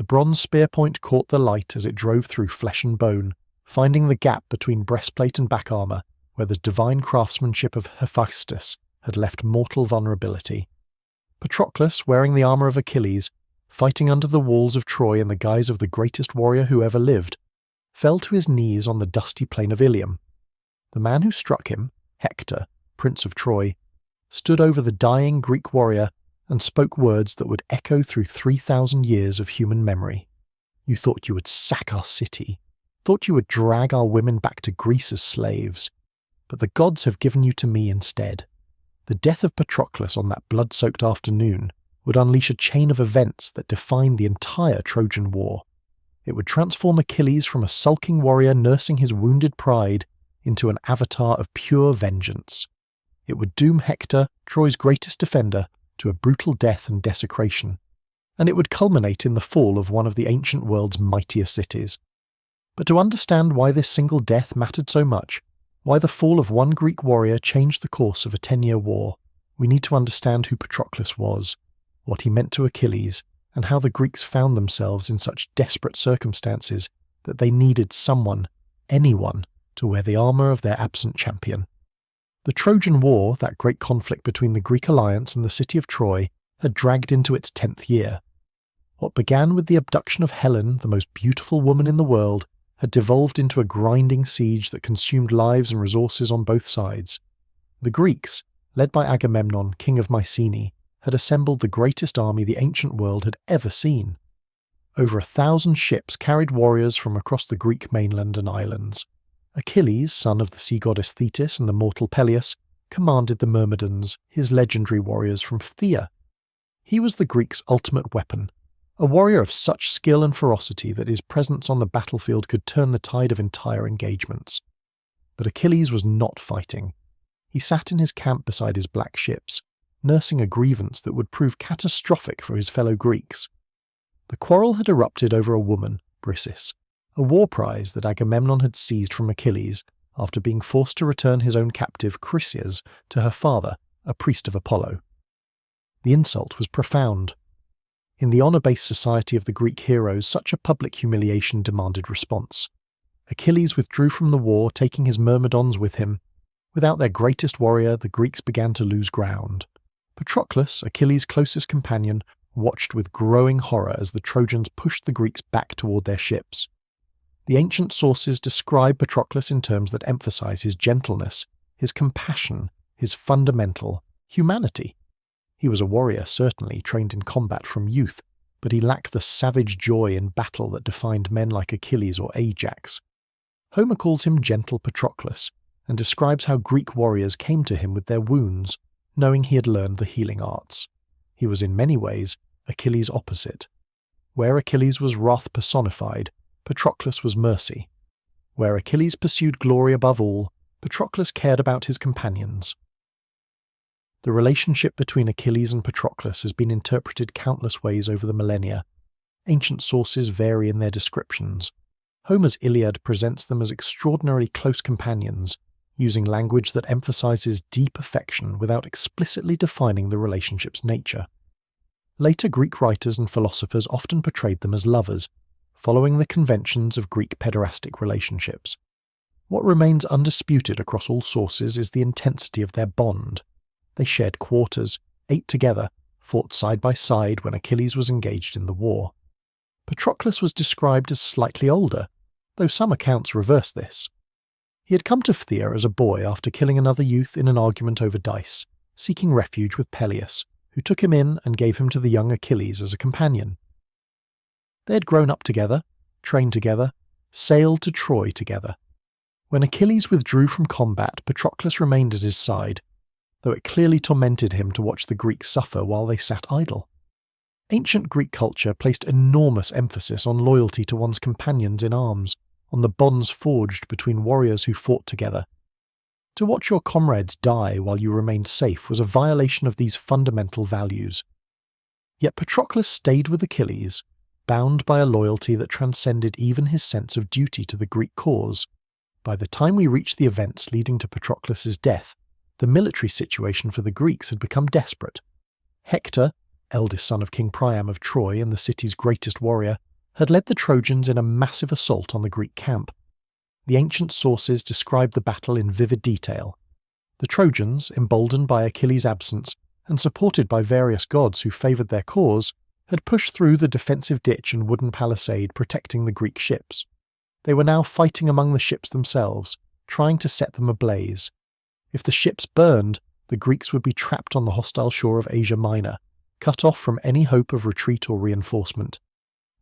bronze spear point caught the light as it drove through flesh and bone, finding the gap between breastplate and back armour where the divine craftsmanship of Hephaestus had left mortal vulnerability. Patroclus, wearing the armour of Achilles, fighting under the walls of Troy in the guise of the greatest warrior who ever lived, fell to his knees on the dusty plain of Ilium. The man who struck him, Hector, Prince of Troy, stood over the dying Greek warrior and spoke words that would echo through 3,000 years of human memory. "You thought you would sack our city, thought you would drag our women back to Greece as slaves, but the gods have given you to me instead." The death of Patroclus on that blood-soaked afternoon would unleash a chain of events that defined the entire Trojan War. It would transform Achilles from a sulking warrior nursing his wounded pride into an avatar of pure vengeance. It would doom Hector, Troy's greatest defender, to a brutal death and desecration, and it would culminate in the fall of one of the ancient world's mightiest cities. But to understand why this single death mattered so much, why the fall of one Greek warrior changed the course of a 10-year war, we need to understand who Patroclus was, what he meant to Achilles, and how the Greeks found themselves in such desperate circumstances that they needed someone, anyone, to wear the armour of their absent champion. The Trojan War, that great conflict between the Greek alliance and the city of Troy, had dragged into its 10th year. What began with the abduction of Helen, the most beautiful woman in the world, had devolved into a grinding siege that consumed lives and resources on both sides. The Greeks, led by Agamemnon, king of Mycenae, had assembled the greatest army the ancient world had ever seen. Over 1,000 ships carried warriors from across the Greek mainland and islands. Achilles, son of the sea goddess Thetis and the mortal Peleus, commanded the Myrmidons, his legendary warriors from Phthia. He was the Greeks' ultimate weapon, a warrior of such skill and ferocity that his presence on the battlefield could turn the tide of entire engagements. But Achilles was not fighting. He sat in his camp beside his black ships, nursing a grievance that would prove catastrophic for his fellow Greeks. The quarrel had erupted over a woman, Briseis, a war prize that Agamemnon had seized from Achilles after being forced to return his own captive Chryseis to her father, a priest of Apollo. The insult was profound. In the honour-based society of the Greek heroes, such a public humiliation demanded response. Achilles withdrew from the war, taking his Myrmidons with him. Without their greatest warrior, the Greeks began to lose ground. Patroclus, Achilles' closest companion, watched with growing horror as the Trojans pushed the Greeks back toward their ships. The ancient sources describe Patroclus in terms that emphasize his gentleness, his compassion, his fundamental humanity. He was a warrior, certainly, trained in combat from youth, but he lacked the savage joy in battle that defined men like Achilles or Ajax. Homer calls him gentle Patroclus, and describes how Greek warriors came to him with their wounds, knowing he had learned the healing arts. He was in many ways Achilles' opposite. Where Achilles was wrath personified, Patroclus was mercy. Where Achilles pursued glory above all, Patroclus cared about his companions. The relationship between Achilles and Patroclus has been interpreted countless ways over the millennia. Ancient sources vary in their descriptions. Homer's Iliad presents them as extraordinarily close companions, using language that emphasizes deep affection without explicitly defining the relationship's nature. Later Greek writers and philosophers often portrayed them as lovers, following the conventions of Greek pederastic relationships. What remains undisputed across all sources is the intensity of their bond. They shared quarters, ate together, fought side by side when Achilles was engaged in the war. Patroclus was described as slightly older, though some accounts reverse this. He had come to Phthia as a boy after killing another youth in an argument over dice, seeking refuge with Peleus, who took him in and gave him to the young Achilles as a companion. They had grown up together, trained together, sailed to Troy together. When Achilles withdrew from combat, Patroclus remained at his side, though it clearly tormented him to watch the Greeks suffer while they sat idle. Ancient Greek culture placed enormous emphasis on loyalty to one's companions in arms, on the bonds forged between warriors who fought together. To watch your comrades die while you remained safe was a violation of these fundamental values. Yet Patroclus stayed with Achilles, bound by a loyalty that transcended even his sense of duty to the Greek cause. By the time we reached the events leading to Patroclus's death, the military situation for the Greeks had become desperate. Hector, eldest son of King Priam of Troy and the city's greatest warrior, had led the Trojans in a massive assault on the Greek camp. The ancient sources describe the battle in vivid detail. The Trojans, emboldened by Achilles' absence and supported by various gods who favoured their cause, had pushed through the defensive ditch and wooden palisade protecting the Greek ships. They were now fighting among the ships themselves, trying to set them ablaze. If the ships burned, the Greeks would be trapped on the hostile shore of Asia Minor, cut off from any hope of retreat or reinforcement.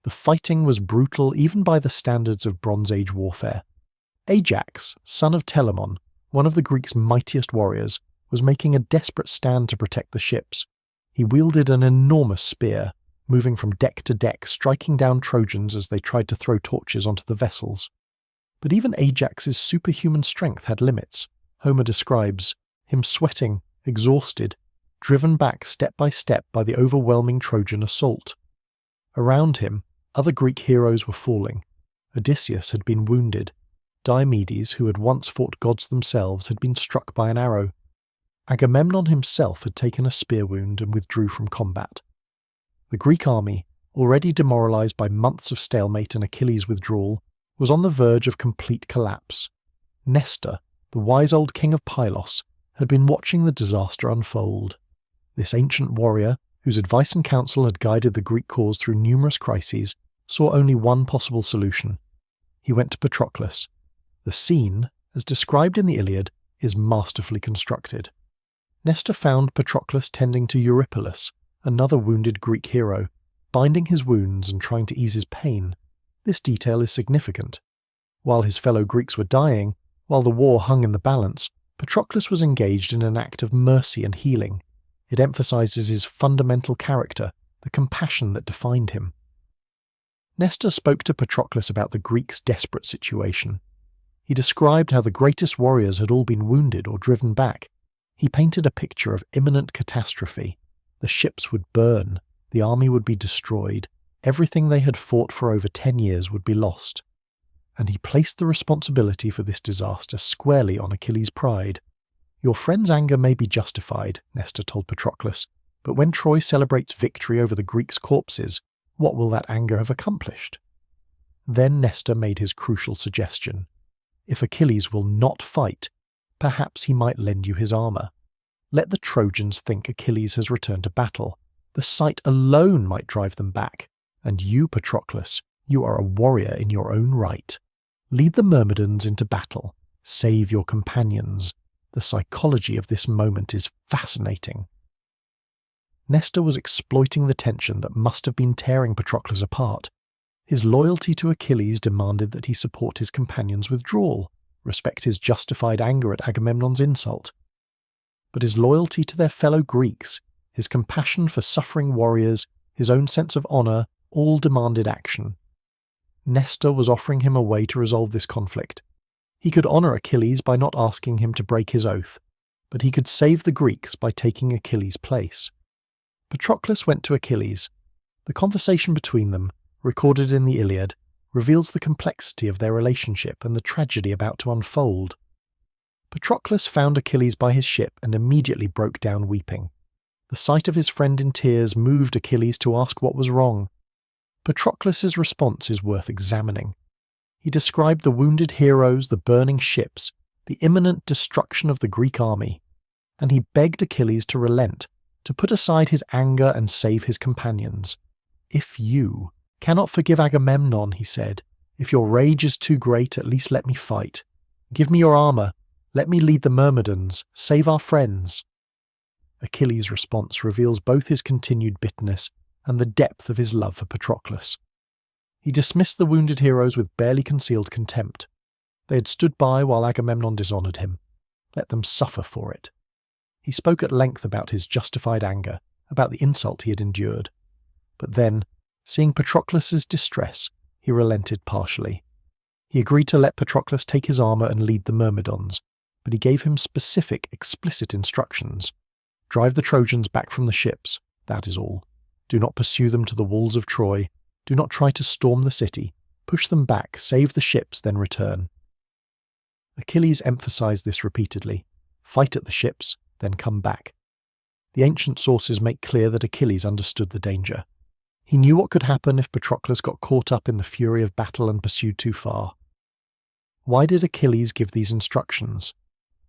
The fighting was brutal even by the standards of Bronze Age warfare. Ajax, son of Telamon, one of the Greeks' mightiest warriors, was making a desperate stand to protect the ships. He wielded an enormous spear, moving from deck to deck, striking down Trojans as they tried to throw torches onto the vessels. But even Ajax's superhuman strength had limits. Homer describes him sweating, exhausted, driven back step by step by the overwhelming Trojan assault. Around him, other Greek heroes were falling. Odysseus had been wounded. Diomedes, who had once fought gods themselves, had been struck by an arrow. Agamemnon himself had taken a spear wound and withdrew from combat. The Greek army, already demoralized by months of stalemate and Achilles' withdrawal, was on the verge of complete collapse. Nestor, the wise old king of Pylos, had been watching the disaster unfold. This ancient warrior, whose advice and counsel had guided the Greek cause through numerous crises, saw only one possible solution. He went to Patroclus. The scene, as described in the Iliad, is masterfully constructed. Nestor found Patroclus tending to Eurypylus, another wounded Greek hero, binding his wounds and trying to ease his pain. This detail is significant. While his fellow Greeks were dying, while the war hung in the balance, Patroclus was engaged in an act of mercy and healing. It emphasizes his fundamental character, the compassion that defined him. Nestor spoke to Patroclus about the Greeks' desperate situation. He described how the greatest warriors had all been wounded or driven back. He painted a picture of imminent catastrophe. The ships would burn, the army would be destroyed, everything they had fought for over 10 years would be lost. And he placed the responsibility for this disaster squarely on Achilles' pride. Your friend's anger may be justified, Nestor told Patroclus, but when Troy celebrates victory over the Greeks' corpses, what will that anger have accomplished? Then Nestor made his crucial suggestion. If Achilles will not fight, perhaps he might lend you his armour. Let the Trojans think Achilles has returned to battle. The sight alone might drive them back. And you, Patroclus, you are a warrior in your own right. Lead the Myrmidons into battle. Save your companions. The psychology of this moment is fascinating. Nestor was exploiting the tension that must have been tearing Patroclus apart. His loyalty to Achilles demanded that he support his companion's withdrawal, respect his justified anger at Agamemnon's insult. But his loyalty to their fellow Greeks, his compassion for suffering warriors, his own sense of honour, all demanded action. Nestor was offering him a way to resolve this conflict. He could honour Achilles by not asking him to break his oath, but he could save the Greeks by taking Achilles' place. Patroclus went to Achilles. The conversation between them, recorded in the Iliad, reveals the complexity of their relationship and the tragedy about to unfold. Patroclus found Achilles by his ship and immediately broke down weeping. The sight of his friend in tears moved Achilles to ask what was wrong. Patroclus's response is worth examining. He described the wounded heroes, the burning ships, the imminent destruction of the Greek army, and he begged Achilles to relent, to put aside his anger and save his companions. If you cannot forgive Agamemnon, he said, if your rage is too great, at least let me fight. Give me your armour. Let me lead the Myrmidons. Save our friends. Achilles' response reveals both his continued bitterness and the depth of his love for Patroclus. He dismissed the wounded heroes with barely concealed contempt. They had stood by while Agamemnon dishonoured him. Let them suffer for it. He spoke at length about his justified anger, about the insult he had endured. But then, seeing Patroclus's distress, he relented partially. He agreed to let Patroclus take his armour and lead the Myrmidons, but he gave him specific, explicit instructions. Drive the Trojans back from the ships, that is all. Do not pursue them to the walls of Troy. Do not try to storm the city. Push them back, save the ships, then return. Achilles emphasized this repeatedly. Fight at the ships, then come back. The ancient sources make clear that Achilles understood the danger. He knew what could happen if Patroclus got caught up in the fury of battle and pursued too far. Why did Achilles give these instructions?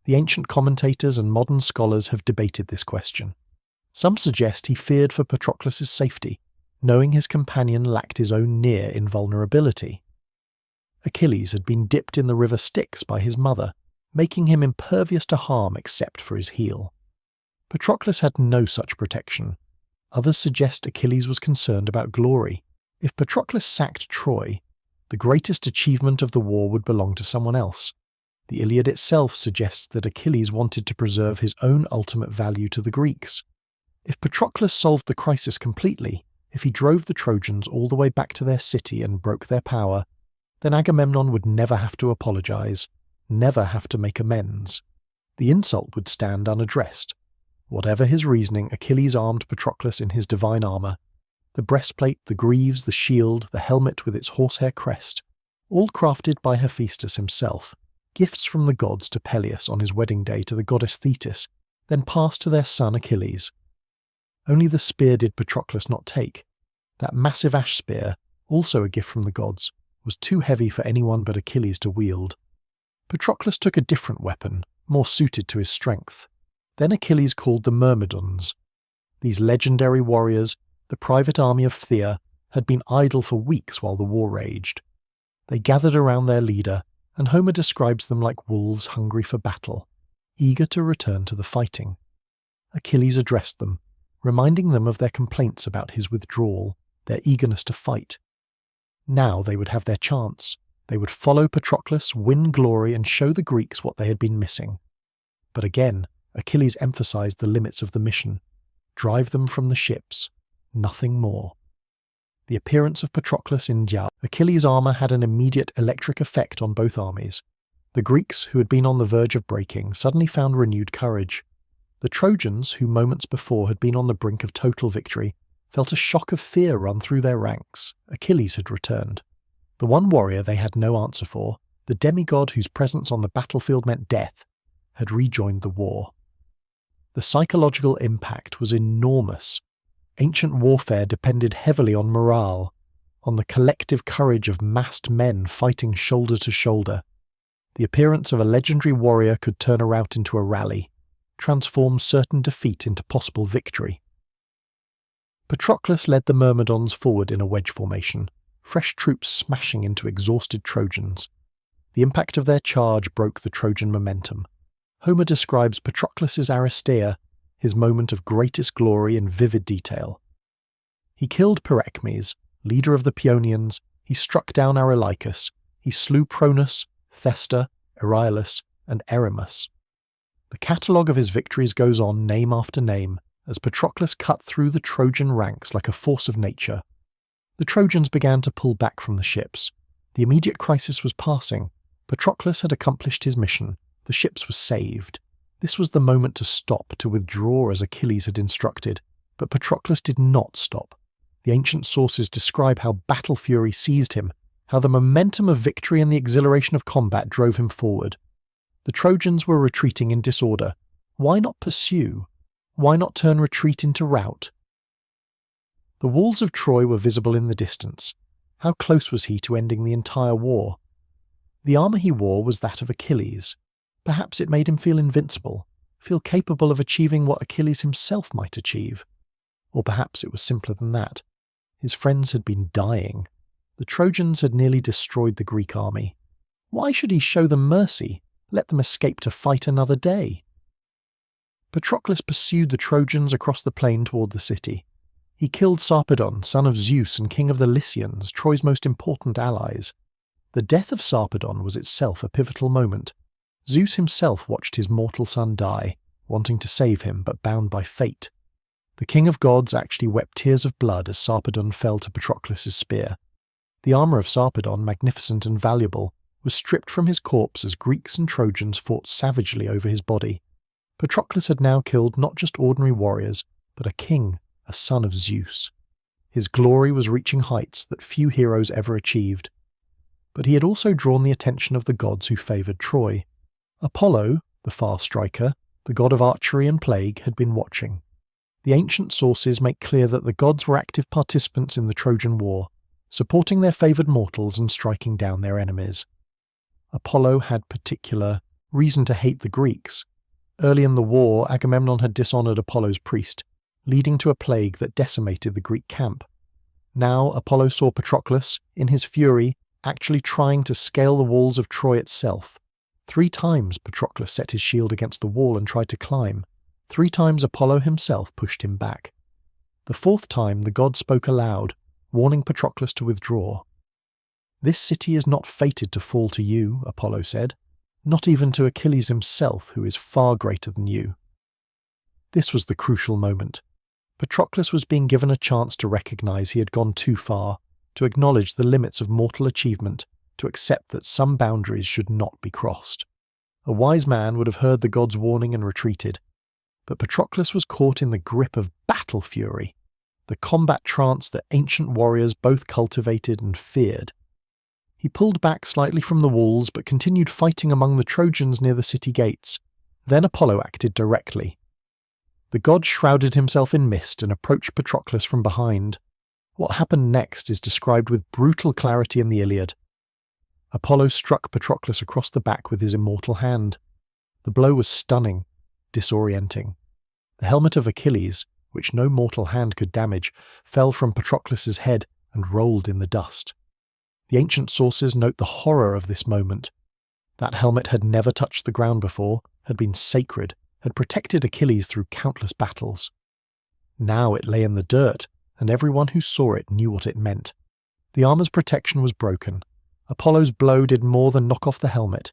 The ancient commentators and modern scholars have debated this question. Some suggest he feared for Patroclus' safety, knowing his companion lacked his own near invulnerability. Achilles had been dipped in the river Styx by his mother, making him impervious to harm except for his heel. Patroclus had no such protection. Others suggest Achilles was concerned about glory. If Patroclus sacked Troy, the greatest achievement of the war would belong to someone else. The Iliad itself suggests that Achilles wanted to preserve his own ultimate value to the Greeks. If Patroclus solved the crisis completely, if he drove the Trojans all the way back to their city and broke their power, then Agamemnon would never have to apologize, never have to make amends. The insult would stand unaddressed. Whatever his reasoning, Achilles armed Patroclus in his divine armour. The breastplate, the greaves, the shield, the helmet with its horsehair crest, all crafted by Hephaestus himself, gifts from the gods to Peleus on his wedding day to the goddess Thetis, then passed to their son Achilles. Only the spear did Patroclus not take. That massive ash spear, also a gift from the gods, was too heavy for anyone but Achilles to wield. Patroclus took a different weapon, more suited to his strength. Then Achilles called the Myrmidons. These legendary warriors, the private army of Thea, had been idle for weeks while the war raged. They gathered around their leader, and Homer describes them like wolves hungry for battle, eager to return to the fighting. Achilles addressed them, reminding them of their complaints about his withdrawal, their eagerness to fight. Now they would have their chance. They would follow Patroclus, win glory, and show the Greeks what they had been missing. But again, Achilles emphasized the limits of the mission. Drive them from the ships. Nothing more. The appearance of Patroclus in Achilles' armour had an immediate electric effect on both armies. The Greeks, who had been on the verge of breaking, suddenly found renewed courage. The Trojans, who moments before had been on the brink of total victory, felt a shock of fear run through their ranks. Achilles had returned. The one warrior they had no answer for, the demigod whose presence on the battlefield meant death, had rejoined the war. The psychological impact was enormous. Ancient warfare depended heavily on morale, on the collective courage of massed men fighting shoulder to shoulder. The appearance of a legendary warrior could turn a rout into a rally, transform certain defeat into possible victory. Patroclus led the Myrmidons forward in a wedge formation, fresh troops smashing into exhausted Trojans. The impact of their charge broke the Trojan momentum. Homer describes Patroclus's Aristeia, his moment of greatest glory, in vivid detail. He killed Perechmes, leader of the Paeonians, he struck down Areilycus, he slew Pronus, Thesta, Euryalus, and Erymas. The catalogue of his victories goes on name after name, as Patroclus cut through the Trojan ranks like a force of nature. The Trojans began to pull back from the ships. The immediate crisis was passing. Patroclus had accomplished his mission. The ships were saved. This was the moment to stop, to withdraw as Achilles had instructed. But Patroclus did not stop. The ancient sources describe how battle fury seized him, how the momentum of victory and the exhilaration of combat drove him forward. The Trojans were retreating in disorder. Why not pursue? Why not turn retreat into rout? The walls of Troy were visible in the distance. How close was he to ending the entire war? The armour he wore was that of Achilles. Perhaps it made him feel invincible, feel capable of achieving what Achilles himself might achieve. Or perhaps it was simpler than that. His friends had been dying. The Trojans had nearly destroyed the Greek army. Why should he show them mercy, let them escape to fight another day? Patroclus pursued the Trojans across the plain toward the city. He killed Sarpedon, son of Zeus and king of the Lycians, Troy's most important allies. The death of Sarpedon was itself a pivotal moment. Zeus himself watched his mortal son die, wanting to save him but bound by fate. The king of gods actually wept tears of blood as Sarpedon fell to Patroclus' spear. The armour of Sarpedon, magnificent and valuable, was stripped from his corpse as Greeks and Trojans fought savagely over his body. Patroclus had now killed not just ordinary warriors, but a king, a son of Zeus. His glory was reaching heights that few heroes ever achieved. But he had also drawn the attention of the gods who favoured Troy. Apollo, the far striker, the god of archery and plague, had been watching. The ancient sources make clear that the gods were active participants in the Trojan War, supporting their favoured mortals and striking down their enemies. Apollo had particular reason to hate the Greeks. Early in the war, Agamemnon had dishonoured Apollo's priest, leading to a plague that decimated the Greek camp. Now Apollo saw Patroclus, in his fury, actually trying to scale the walls of Troy itself. 3 times Patroclus set his shield against the wall and tried to climb. 3 times Apollo himself pushed him back. The 4th time the god spoke aloud, warning Patroclus to withdraw. "This city is not fated to fall to you," Apollo said, "not even to Achilles himself, who is far greater than you." This was the crucial moment. Patroclus was being given a chance to recognize he had gone too far, to acknowledge the limits of mortal achievement, to accept that some boundaries should not be crossed. A wise man would have heard the god's warning and retreated, but Patroclus was caught in the grip of battle fury, the combat trance that ancient warriors both cultivated and feared. He pulled back slightly from the walls but continued fighting among the Trojans near the city gates. Then Apollo acted directly. The god shrouded himself in mist and approached Patroclus from behind. What happened next is described with brutal clarity in the Iliad. Apollo struck Patroclus across the back with his immortal hand. The blow was stunning, disorienting. The helmet of Achilles, which no mortal hand could damage, fell from Patroclus's head and rolled in the dust. The ancient sources note the horror of this moment. That helmet had never touched the ground before, had been sacred, had protected Achilles through countless battles. Now it lay in the dirt, and everyone who saw it knew what it meant. The armour's protection was broken. Apollo's blow did more than knock off the helmet.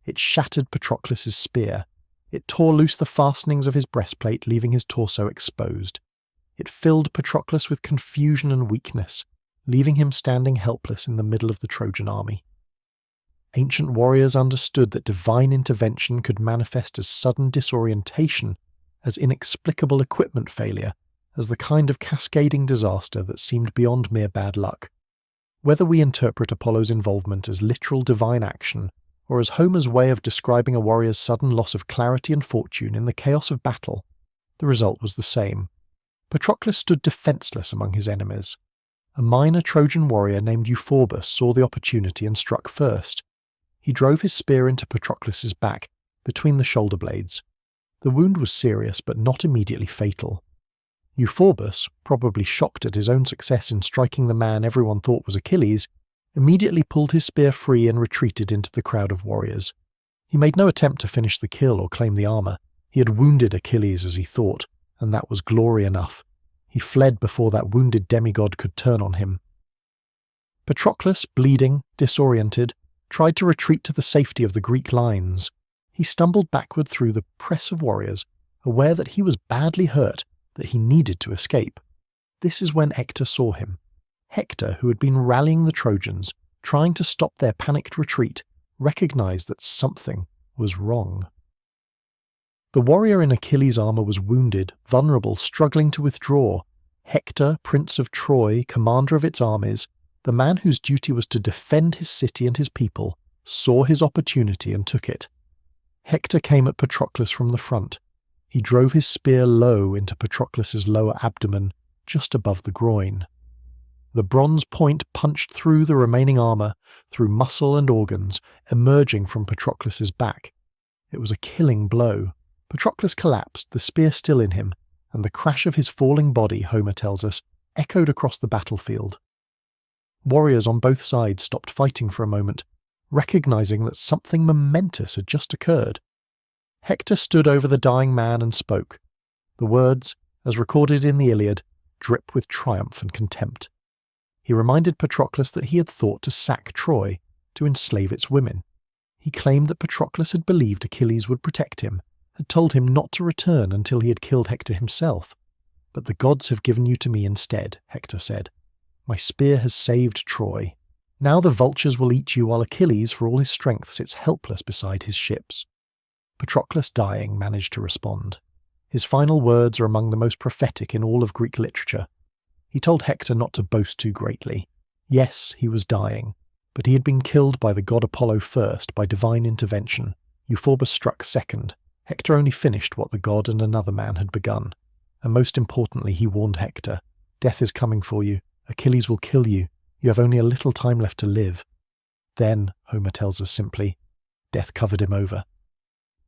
It shattered Patroclus's spear. It tore loose the fastenings of his breastplate, leaving his torso exposed. It filled Patroclus with confusion and weakness, leaving him standing helpless in the middle of the Trojan army. Ancient warriors understood that divine intervention could manifest as sudden disorientation, as inexplicable equipment failure, as the kind of cascading disaster that seemed beyond mere bad luck. Whether we interpret Apollo's involvement as literal divine action, or as Homer's way of describing a warrior's sudden loss of clarity and fortune in the chaos of battle, the result was the same. Patroclus stood defenceless among his enemies. A minor Trojan warrior named Euphorbus saw the opportunity and struck first. He drove his spear into Patroclus's back, between the shoulder blades. The wound was serious but not immediately fatal. Euphorbus, probably shocked at his own success in striking the man everyone thought was Achilles, immediately pulled his spear free and retreated into the crowd of warriors. He made no attempt to finish the kill or claim the armour. He had wounded Achilles as he thought, and that was glory enough. He fled before that wounded demigod could turn on him. Patroclus, bleeding, disoriented, tried to retreat to the safety of the Greek lines. He stumbled backward through the press of warriors, aware that he was badly hurt, that he needed to escape. This is when Hector saw him. Hector, who had been rallying the Trojans, trying to stop their panicked retreat, recognized that something was wrong. The warrior in Achilles' armor was wounded, vulnerable, struggling to withdraw. Hector, prince of Troy, commander of its armies, the man whose duty was to defend his city and his people, saw his opportunity and took it. Hector came at Patroclus from the front. He drove his spear low into Patroclus's lower abdomen, just above the groin. The bronze point punched through the remaining armor, through muscle and organs, emerging from Patroclus's back. It was a killing blow. Patroclus collapsed, the spear still in him, and the crash of his falling body, Homer tells us, echoed across the battlefield. Warriors on both sides stopped fighting for a moment, recognizing that something momentous had just occurred. Hector stood over the dying man and spoke. The words, as recorded in the Iliad, drip with triumph and contempt. He reminded Patroclus that he had thought to sack Troy, to enslave its women. He claimed that Patroclus had believed Achilles would protect him, had told him not to return until he had killed Hector himself. "But the gods have given you to me instead," Hector said. "My spear has saved Troy. Now the vultures will eat you while Achilles, for all his strength, sits helpless beside his ships." Patroclus, dying, managed to respond. His final words are among the most prophetic in all of Greek literature. He told Hector not to boast too greatly. Yes, he was dying, but he had been killed by the god Apollo first, by divine intervention. Euphorbus struck second. Hector only finished what the god and another man had begun. and most importantly he warned Hector, "Death is coming for you. Achilles will kill you. You have only a little time left to live." Then, Homer tells us simply, death covered him over.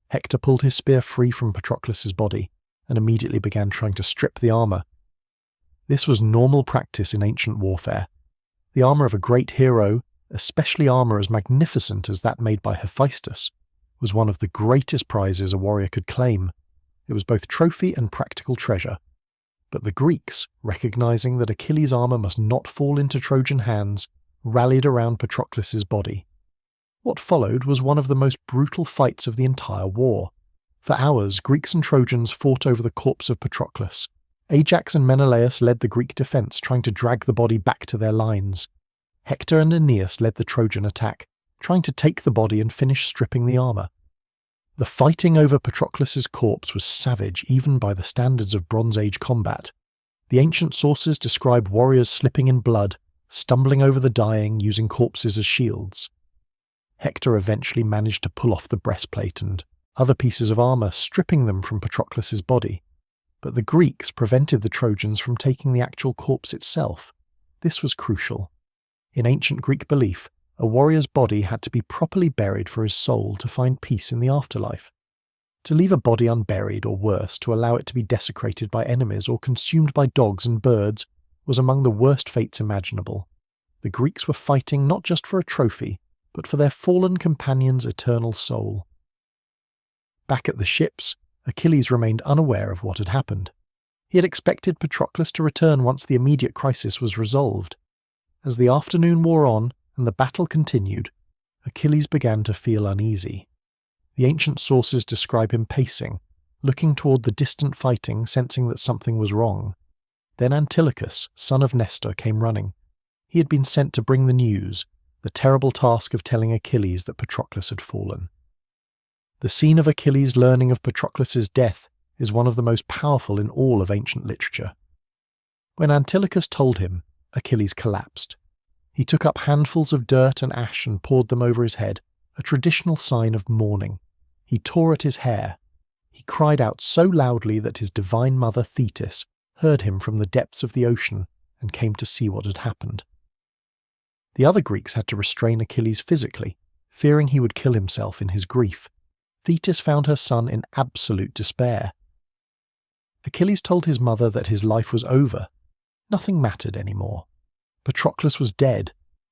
Hector pulled his spear free from Patroclus's body and immediately began trying to strip the armour. This was normal practice in ancient warfare. The armour of a great hero, especially armour as magnificent as that made by Hephaestus, was one of the greatest prizes a warrior could claim. It was both trophy and practical treasure. But the Greeks, recognizing that Achilles' armour must not fall into Trojan hands, rallied around Patroclus's body. What followed was one of the most brutal fights of the entire war. For hours, Greeks and Trojans fought over the corpse of Patroclus. Ajax and Menelaus led the Greek defence, trying to drag the body back to their lines. Hector and Aeneas led the Trojan attack, trying to take the body and finish stripping the armour. The fighting over Patroclus's corpse was savage even by the standards of Bronze Age combat. The ancient sources describe warriors slipping in blood, stumbling over the dying, using corpses as shields. Hector eventually managed to pull off the breastplate and other pieces of armour, stripping them from Patroclus's body. But the Greeks prevented the Trojans from taking the actual corpse itself. This was crucial. In ancient Greek belief, a warrior's body had to be properly buried for his soul to find peace in the afterlife. To leave a body unburied, or worse, to allow it to be desecrated by enemies or consumed by dogs and birds, was among the worst fates imaginable. The Greeks were fighting not just for a trophy, but for their fallen companion's eternal soul. Back at the ships, Achilles remained unaware of what had happened. He had expected Patroclus to return once the immediate crisis was resolved. As the afternoon wore on and the battle continued, Achilles began to feel uneasy. The ancient sources describe him pacing, looking toward the distant fighting, sensing that something was wrong. Then Antilochus, son of Nestor, came running. He had been sent to bring the news, the terrible task of telling Achilles that Patroclus had fallen. The scene of Achilles learning of Patroclus's death is one of the most powerful in all of ancient literature. When Antilochus told him, Achilles collapsed. He took up handfuls of dirt and ash and poured them over his head, a traditional sign of mourning. He tore at his hair. He cried out so loudly that his divine mother Thetis heard him from the depths of the ocean and came to see what had happened. The other Greeks had to restrain Achilles physically, fearing he would kill himself in his grief. Thetis found her son in absolute despair. Achilles told his mother that his life was over. Nothing mattered anymore. Patroclus was dead,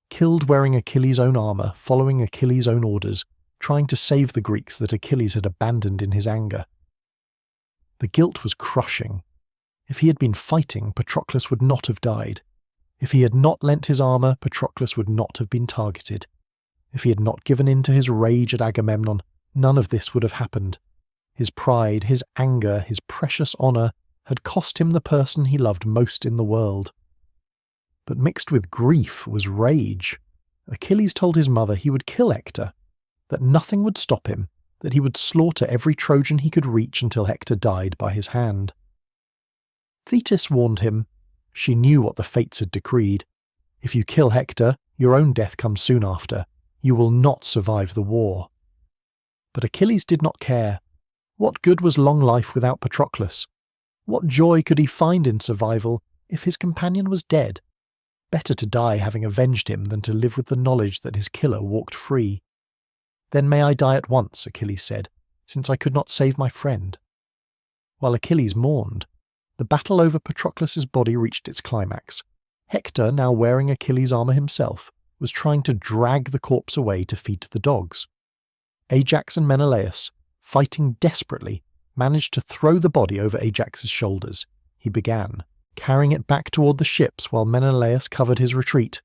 killed wearing Achilles' own armour, following Achilles' own orders, trying to save the Greeks that Achilles had abandoned in his anger. The guilt was crushing. If he had been fighting, Patroclus would not have died. If he had not lent his armour, Patroclus would not have been targeted. If he had not given in to his rage at Agamemnon, none of this would have happened. His pride, his anger, his precious honour had cost him the person he loved most in the world. But mixed with grief was rage. Achilles told his mother he would kill Hector, that nothing would stop him, that he would slaughter every Trojan he could reach until Hector died by his hand. Thetis warned him. She knew what the fates had decreed. If you kill Hector, your own death comes soon after. You will not survive the war. But Achilles did not care. What good was long life without Patroclus? What joy could he find in survival if his companion was dead? Better to die having avenged him than to live with the knowledge that his killer walked free. Then may I die at once, Achilles said, since I could not save my friend. While Achilles mourned, the battle over Patroclus's body reached its climax. Hector, now wearing Achilles' armour himself, was trying to drag the corpse away to feed to the dogs. Ajax and Menelaus, fighting desperately, managed to throw the body over Ajax's shoulders. He began, carrying it back toward the ships while Menelaus covered his retreat.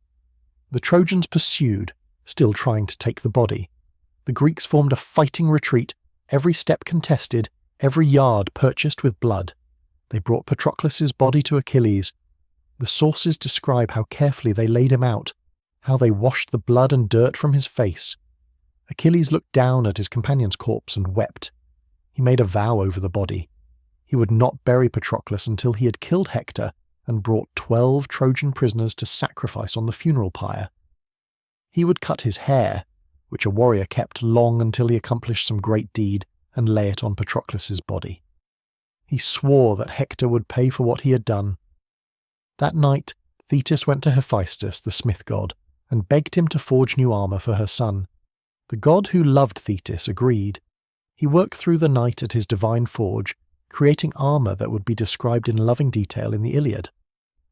The Trojans pursued, still trying to take the body. The Greeks formed a fighting retreat, every step contested, every yard purchased with blood. They brought Patroclus's body to Achilles. The sources describe how carefully they laid him out, how they washed the blood and dirt from his face. Achilles looked down at his companion's corpse and wept. He made a vow over the body. He would not bury Patroclus until he had killed Hector and brought 12 Trojan prisoners to sacrifice on the funeral pyre. He would cut his hair, which a warrior kept long until he accomplished some great deed, and lay it on Patroclus's body. He swore that Hector would pay for what he had done. That night, Thetis went to Hephaestus, the smith god, and begged him to forge new armour for her son. The god who loved Thetis agreed. He worked through the night at his divine forge, creating armour that would be described in loving detail in the Iliad.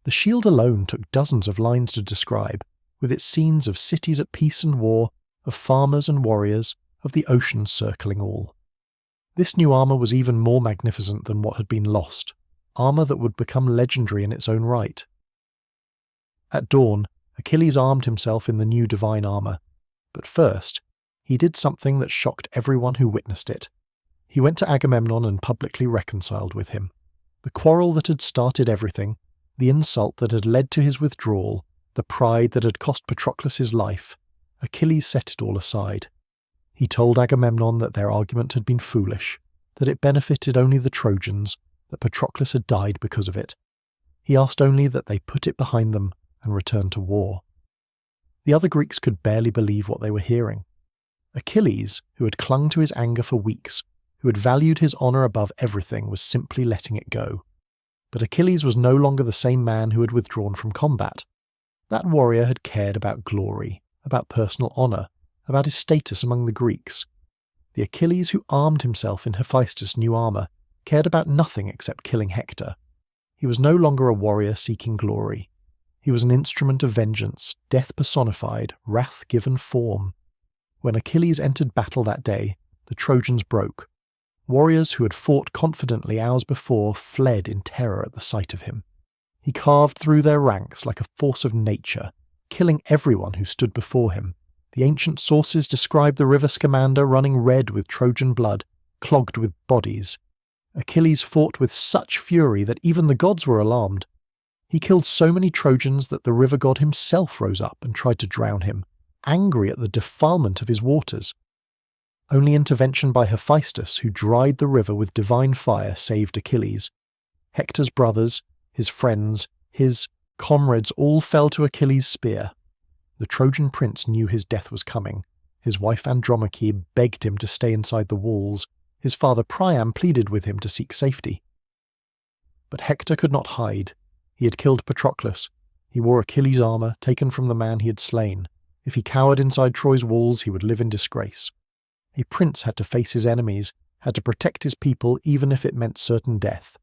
The shield alone took dozens of lines to describe, with its scenes of cities at peace and war, of farmers and warriors, of the ocean circling all. This new armour was even more magnificent than what had been lost, armour that would become legendary in its own right. At dawn, Achilles armed himself in the new divine armour, but first, he did something that shocked everyone who witnessed it. He went to Agamemnon and publicly reconciled with him. The quarrel that had started everything, the insult that had led to his withdrawal, the pride that had cost Patroclus his life, Achilles set it all aside. He told Agamemnon that their argument had been foolish, that it benefited only the Trojans, that Patroclus had died because of it. He asked only that they put it behind them and return to war. The other Greeks could barely believe what they were hearing. Achilles, who had clung to his anger for weeks, who had valued his honour above everything, was simply letting it go. But Achilles was no longer the same man who had withdrawn from combat. That warrior had cared about glory, about personal honour, about his status among the Greeks. The Achilles who armed himself in Hephaestus' new armour cared about nothing except killing Hector. He was no longer a warrior seeking glory. He was an instrument of vengeance, death personified, wrath given form. When Achilles entered battle that day, the Trojans broke. Warriors who had fought confidently hours before fled in terror at the sight of him. He carved through their ranks like a force of nature, killing everyone who stood before him. The ancient sources describe the river Scamander running red with Trojan blood, clogged with bodies. Achilles fought with such fury that even the gods were alarmed. He killed so many Trojans that the river god himself rose up and tried to drown him, angry at the defilement of his waters. Only intervention by Hephaestus, who dried the river with divine fire, saved Achilles. Hector's brothers, his friends, his comrades all fell to Achilles' spear. The Trojan prince knew his death was coming. His wife Andromache begged him to stay inside the walls. His father Priam pleaded with him to seek safety. But Hector could not hide. He had killed Patroclus. He wore Achilles' armour, taken from the man he had slain. If he cowered inside Troy's walls, he would live in disgrace. A prince had to face his enemies, had to protect his people even if it meant certain death.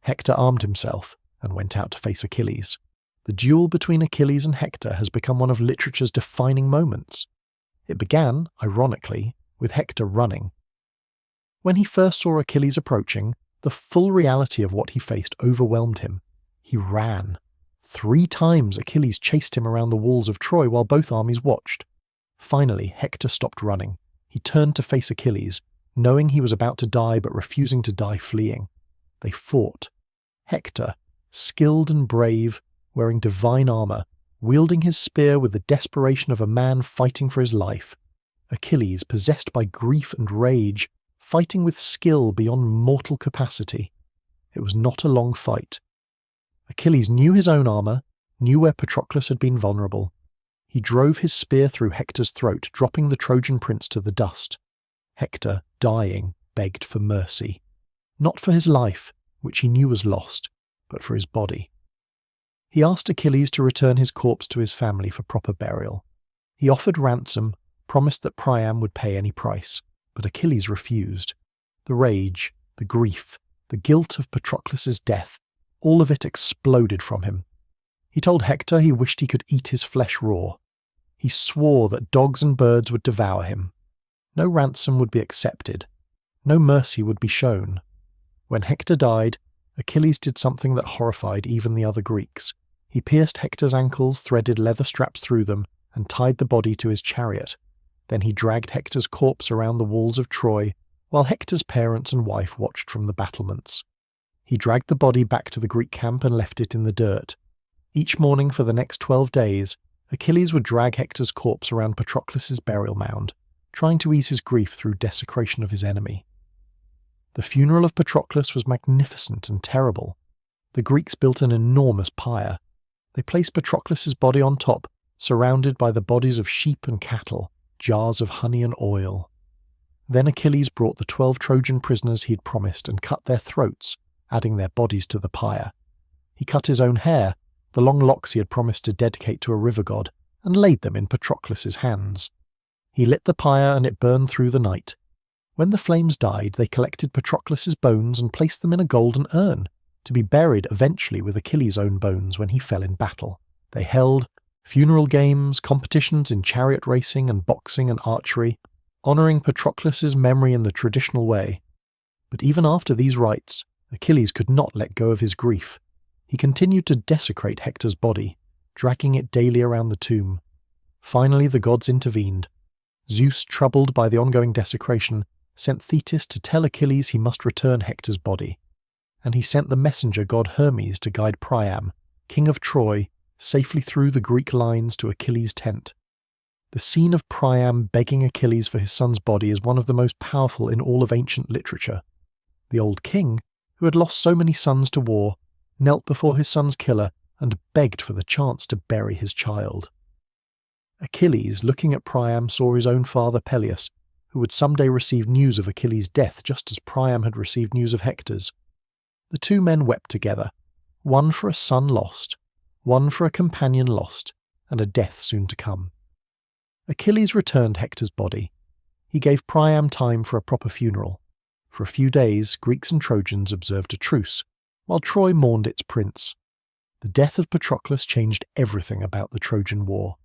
Hector armed himself and went out to face Achilles. The duel between Achilles and Hector has become one of literature's defining moments. It began, ironically, with Hector running. When he first saw Achilles approaching, the full reality of what he faced overwhelmed him. He ran. 3 times Achilles chased him around the walls of Troy while both armies watched. Finally, Hector stopped running. He turned to face Achilles, knowing he was about to die but refusing to die fleeing. They fought. Hector, skilled and brave, wearing divine armour, wielding his spear with the desperation of a man fighting for his life. Achilles, possessed by grief and rage, fighting with skill beyond mortal capacity. It was not a long fight. Achilles knew his own armour, knew where Patroclus had been vulnerable. He drove his spear through Hector's throat, dropping the Trojan prince to the dust. Hector, dying, begged for mercy. Not for his life, which he knew was lost, but for his body. He asked Achilles to return his corpse to his family for proper burial. He offered ransom, promised that Priam would pay any price, but Achilles refused. The rage, the grief, the guilt of Patroclus's death, all of it exploded from him. He told Hector he wished he could eat his flesh raw. He swore that dogs and birds would devour him. No ransom would be accepted. No mercy would be shown. When Hector died, Achilles did something that horrified even the other Greeks. He pierced Hector's ankles, threaded leather straps through them, and tied the body to his chariot. Then he dragged Hector's corpse around the walls of Troy, while Hector's parents and wife watched from the battlements. He dragged the body back to the Greek camp and left it in the dirt. Each morning for the next 12 days, Achilles would drag Hector's corpse around Patroclus's burial mound, trying to ease his grief through desecration of his enemy. The funeral of Patroclus was magnificent and terrible. The Greeks built an enormous pyre. They placed Patroclus's body on top, surrounded by the bodies of sheep and cattle, jars of honey and oil. Then Achilles brought the 12 Trojan prisoners he had promised and cut their throats, adding their bodies to the pyre. He cut his own hair, the long locks he had promised to dedicate to a river god, and laid them in Patroclus's hands. He lit the pyre and it burned through the night. When the flames died, they collected Patroclus's bones and placed them in a golden urn, to be buried eventually with Achilles' own bones when he fell in battle. They held funeral games, competitions in chariot racing and boxing and archery, honouring Patroclus's memory in the traditional way. But even after these rites, Achilles could not let go of his grief. He continued to desecrate Hector's body, dragging it daily around the tomb. Finally the gods intervened. Zeus, troubled by the ongoing desecration, sent Thetis to tell Achilles he must return Hector's body, and he sent the messenger god Hermes to guide Priam, king of Troy, safely through the Greek lines to Achilles' tent. The scene of Priam begging Achilles for his son's body is one of the most powerful in all of ancient literature. The old king, who had lost so many sons to war, knelt before his son's killer and begged for the chance to bury his child. Achilles, looking at Priam, saw his own father Peleus, who would someday receive news of Achilles' death just as Priam had received news of Hector's. The two men wept together, one for a son lost, one for a companion lost, and a death soon to come. Achilles returned Hector's body. He gave Priam time for a proper funeral. For a few days, Greeks and Trojans observed a truce, while Troy mourned its prince. The death of Patroclus changed everything about the Trojan War.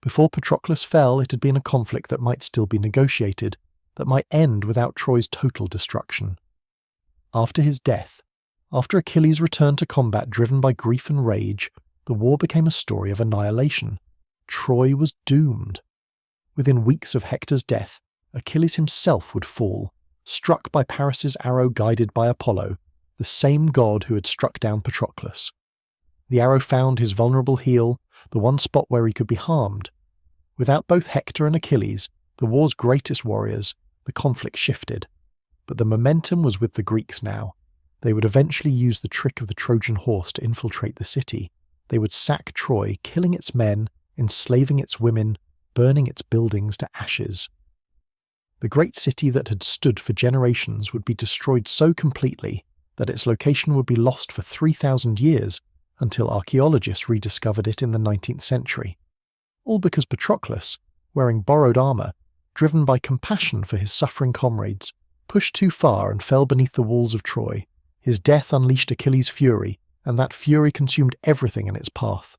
Before Patroclus fell, it had been a conflict that might still be negotiated, that might end without Troy's total destruction. After his death, after Achilles returned to combat driven by grief and rage, the war became a story of annihilation. Troy was doomed. Within weeks of Hector's death, Achilles himself would fall, struck by Paris's arrow guided by Apollo, the same god who had struck down Patroclus. The arrow found his vulnerable heel, the one spot where he could be harmed. Without both Hector and Achilles, the war's greatest warriors, the conflict shifted. But the momentum was with the Greeks now. They would eventually use the trick of the Trojan horse to infiltrate the city. They would sack Troy, killing its men, enslaving its women, burning its buildings to ashes. The great city that had stood for generations would be destroyed so completely that its location would be lost for 3,000 years until archaeologists rediscovered it in the 19th century. All because Patroclus, wearing borrowed armour, driven by compassion for his suffering comrades, pushed too far and fell beneath the walls of Troy. His death unleashed Achilles' fury, and that fury consumed everything in its path.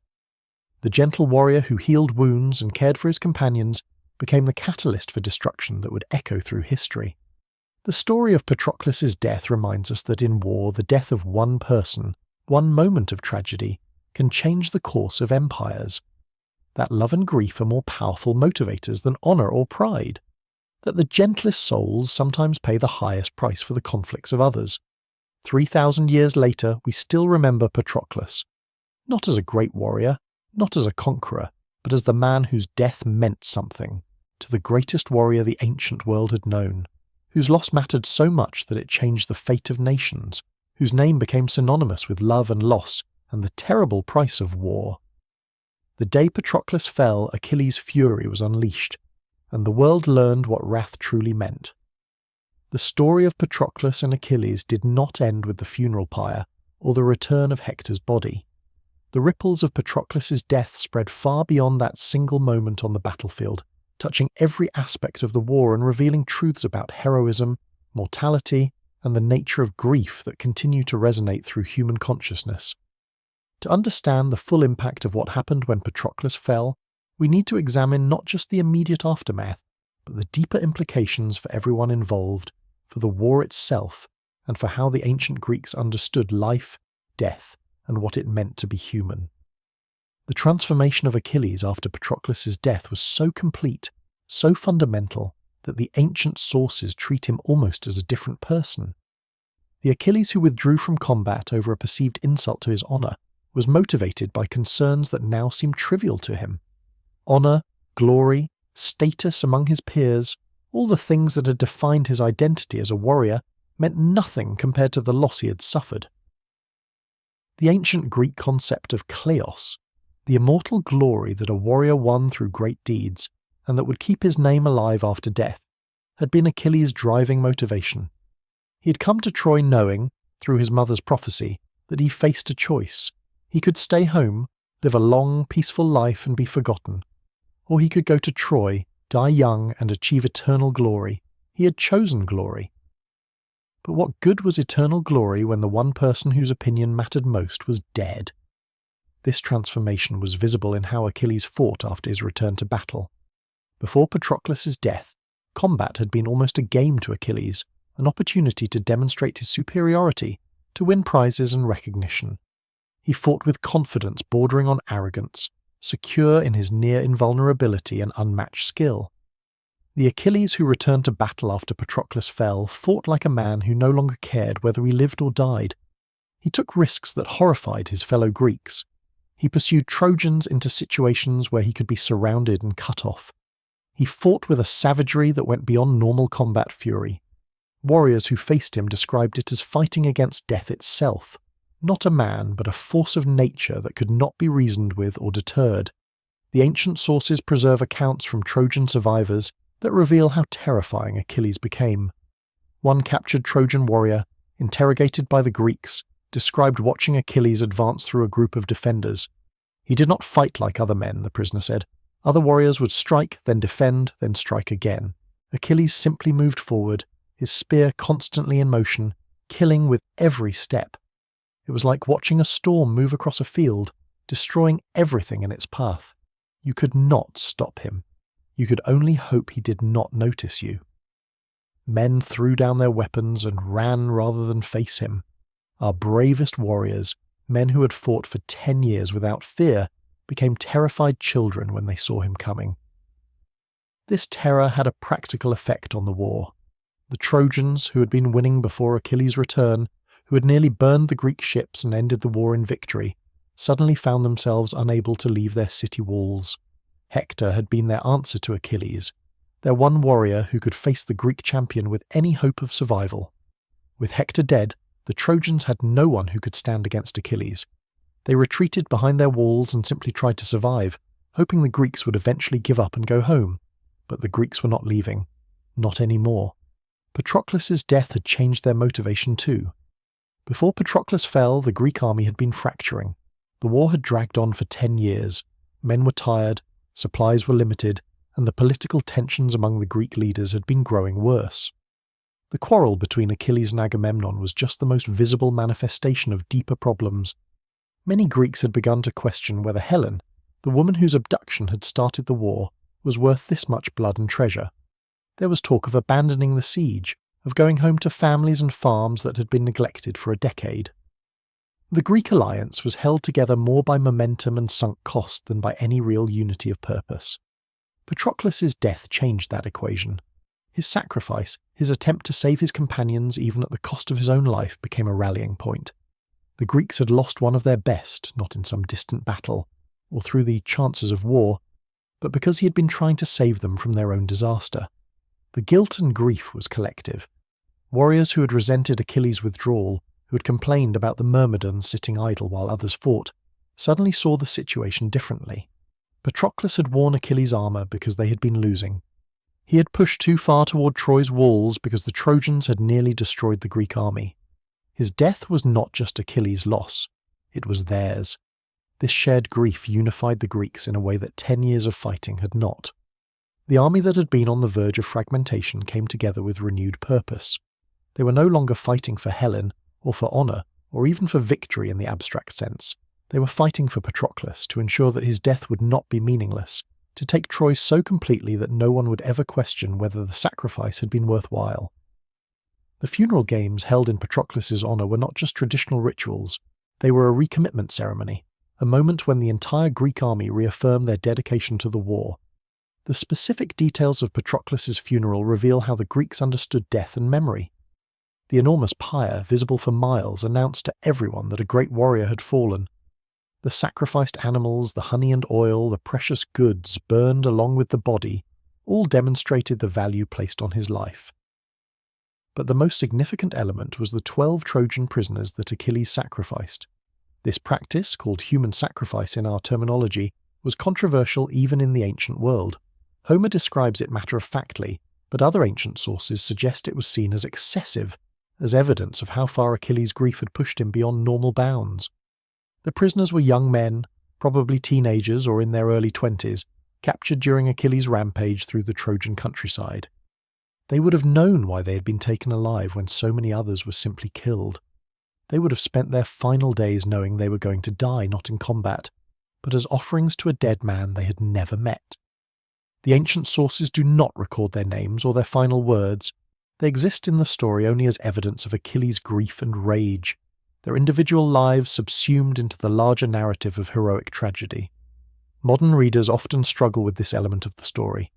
The gentle warrior who healed wounds and cared for his companions became the catalyst for destruction that would echo through history. The story of Patroclus's death reminds us that in war, the death of one person, one moment of tragedy, can change the course of empires. That love and grief are more powerful motivators than honour or pride. That the gentlest souls sometimes pay the highest price for the conflicts of others. 3,000 years later, we still remember Patroclus, not as a great warrior, not as a conqueror, but as the man whose death meant something to the greatest warrior the ancient world had known, whose loss mattered so much that it changed the fate of nations, whose name became synonymous with love and loss and the terrible price of war. The day Patroclus fell, Achilles' fury was unleashed, and the world learned what wrath truly meant. The story of Patroclus and Achilles did not end with the funeral pyre or the return of Hector's body. The ripples of Patroclus's death spread far beyond that single moment on the battlefield, touching every aspect of the war and revealing truths about heroism, mortality, and the nature of grief that continue to resonate through human consciousness. To understand the full impact of what happened when Patroclus fell, we need to examine not just the immediate aftermath, but the deeper implications for everyone involved, for the war itself, and for how the ancient Greeks understood life, death, and what it meant to be human. The transformation of Achilles after Patroclus's death was so complete, so fundamental, that the ancient sources treat him almost as a different person. The Achilles who withdrew from combat over a perceived insult to his honour was motivated by concerns that now seem trivial to him. Honour, glory, status among his peers, all the things that had defined his identity as a warrior, meant nothing compared to the loss he had suffered. The ancient Greek concept of kleos, the immortal glory that a warrior won through great deeds, and that would keep his name alive after death, had been Achilles' driving motivation. He had come to Troy knowing, through his mother's prophecy, that he faced a choice. He could stay home, live a long, peaceful life and be forgotten. Or he could go to Troy, die young and achieve eternal glory. He had chosen glory. But what good was eternal glory when the one person whose opinion mattered most was dead? This transformation was visible in how Achilles fought after his return to battle. Before Patroclus' death, combat had been almost a game to Achilles, an opportunity to demonstrate his superiority, to win prizes and recognition. He fought with confidence bordering on arrogance, secure in his near invulnerability and unmatched skill. The Achilles who returned to battle after Patroclus fell fought like a man who no longer cared whether he lived or died. He took risks that horrified his fellow Greeks. He pursued Trojans into situations where he could be surrounded and cut off. He fought with a savagery that went beyond normal combat fury. Warriors who faced him described it as fighting against death itself, not a man but a force of nature that could not be reasoned with or deterred. The ancient sources preserve accounts from Trojan survivors that reveal how terrifying Achilles became. One captured Trojan warrior, interrogated by the Greeks, described watching Achilles advance through a group of defenders. He did not fight like other men, the prisoner said. Other warriors would strike, then defend, then strike again. Achilles simply moved forward, his spear constantly in motion, killing with every step. It was like watching a storm move across a field, destroying everything in its path. You could not stop him. You could only hope he did not notice you. Men threw down their weapons and ran rather than face him. Our bravest warriors, men who had fought for 10 years without fear, became terrified children when they saw him coming. This terror had a practical effect on the war. The Trojans, who had been winning before Achilles' return, who had nearly burned the Greek ships and ended the war in victory, suddenly found themselves unable to leave their city walls. Hector had been their answer to Achilles, their one warrior who could face the Greek champion with any hope of survival. With Hector dead, the Trojans had no one who could stand against Achilles. They retreated behind their walls and simply tried to survive, hoping the Greeks would eventually give up and go home. But the Greeks were not leaving. Not anymore. Patroclus' death had changed their motivation too. Before Patroclus fell, the Greek army had been fracturing. The war had dragged on for 10 years. Men were tired, supplies were limited, and the political tensions among the Greek leaders had been growing worse. The quarrel between Achilles and Agamemnon was just the most visible manifestation of deeper problems. Many Greeks had begun to question whether Helen, the woman whose abduction had started the war, was worth this much blood and treasure. There was talk of abandoning the siege, of going home to families and farms that had been neglected for a decade. The Greek alliance was held together more by momentum and sunk cost than by any real unity of purpose. Patroclus' death changed that equation. His sacrifice, his attempt to save his companions even at the cost of his own life, became a rallying point. The Greeks had lost one of their best, not in some distant battle, or through the chances of war, but because he had been trying to save them from their own disaster. The guilt and grief was collective. Warriors who had resented Achilles' withdrawal, who had complained about the Myrmidons sitting idle while others fought, suddenly saw the situation differently. Patroclus had worn Achilles' armour because they had been losing. He had pushed too far toward Troy's walls because the Trojans had nearly destroyed the Greek army. His death was not just Achilles' loss, it was theirs. This shared grief unified the Greeks in a way that 10 years of fighting had not. The army that had been on the verge of fragmentation came together with renewed purpose. They were no longer fighting for Helen, or for honour, or even for victory in the abstract sense. They were fighting for Patroclus to ensure that his death would not be meaningless, to take Troy so completely that no one would ever question whether the sacrifice had been worthwhile. The funeral games held in Patroclus' honour were not just traditional rituals, they were a recommitment ceremony, a moment when the entire Greek army reaffirmed their dedication to the war. The specific details of Patroclus' funeral reveal how the Greeks understood death and memory. The enormous pyre, visible for miles, announced to everyone that a great warrior had fallen. The sacrificed animals, the honey and oil, the precious goods burned along with the body, all demonstrated the value placed on his life. But the most significant element was the 12 Trojan prisoners that Achilles sacrificed. This practice, called human sacrifice in our terminology, was controversial even in the ancient world. Homer describes it matter-of-factly, but other ancient sources suggest it was seen as excessive, as evidence of how far Achilles' grief had pushed him beyond normal bounds. The prisoners were young men, probably teenagers or in their early 20s, captured during Achilles' rampage through the Trojan countryside. They would have known why they had been taken alive when so many others were simply killed. They would have spent their final days knowing they were going to die not in combat, but as offerings to a dead man they had never met. The ancient sources do not record their names or their final words. They exist in the story only as evidence of Achilles' grief and rage, their individual lives subsumed into the larger narrative of heroic tragedy. Modern readers often struggle with this element of the story.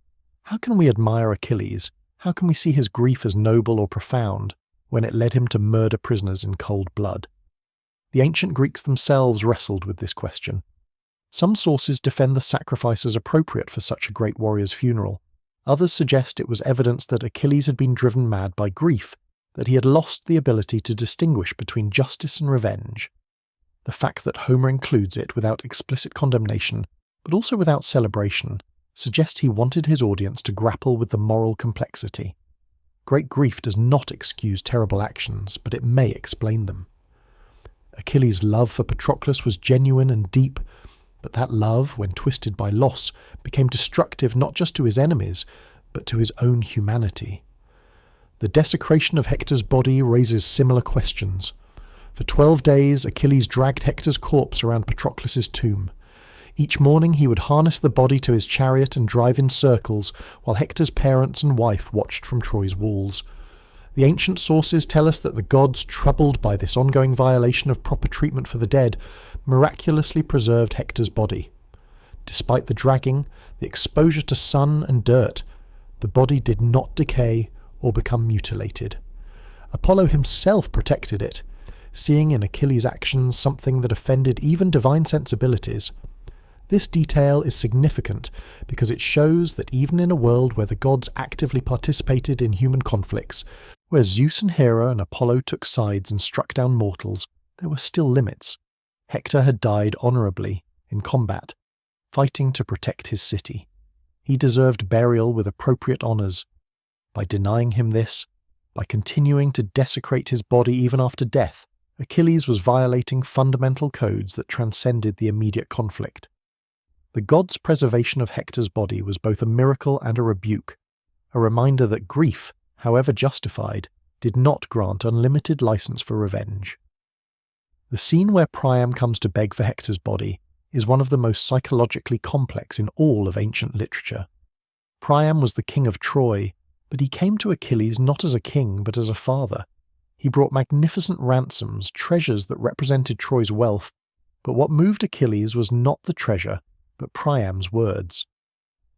How can we admire Achilles? How can we see his grief as noble or profound when it led him to murder prisoners in cold blood? The ancient Greeks themselves wrestled with this question. Some sources defend the sacrifice as appropriate for such a great warrior's funeral. Others suggest it was evidence that Achilles had been driven mad by grief, that he had lost the ability to distinguish between justice and revenge. The fact that Homer includes it without explicit condemnation, but also without celebration, suggests he wanted his audience to grapple with the moral complexity. Great grief does not excuse terrible actions, but it may explain them. Achilles' love for Patroclus was genuine and deep, but that love, when twisted by loss, became destructive not just to his enemies, but to his own humanity. The desecration of Hector's body raises similar questions. For 12 days, Achilles dragged Hector's corpse around Patroclus's tomb. Each morning he would harness the body to his chariot and drive in circles, while Hector's parents and wife watched from Troy's walls. The ancient sources tell us that the gods, troubled by this ongoing violation of proper treatment for the dead, miraculously preserved Hector's body. Despite the dragging, the exposure to sun and dirt, the body did not decay or become mutilated. Apollo himself protected it, seeing in Achilles' actions something that offended even divine sensibilities. This detail is significant because it shows that even in a world where the gods actively participated in human conflicts, where Zeus and Hera and Apollo took sides and struck down mortals, there were still limits. Hector had died honourably, in combat, fighting to protect his city. He deserved burial with appropriate honours. By denying him this, by continuing to desecrate his body even after death, Achilles was violating fundamental codes that transcended the immediate conflict. The gods' preservation of Hector's body was both a miracle and a rebuke, a reminder that grief, however justified, did not grant unlimited license for revenge. The scene where Priam comes to beg for Hector's body is one of the most psychologically complex in all of ancient literature. Priam was the king of Troy, but he came to Achilles not as a king but as a father. He brought magnificent ransoms, treasures that represented Troy's wealth, but what moved Achilles was not the treasure, but Priam's words.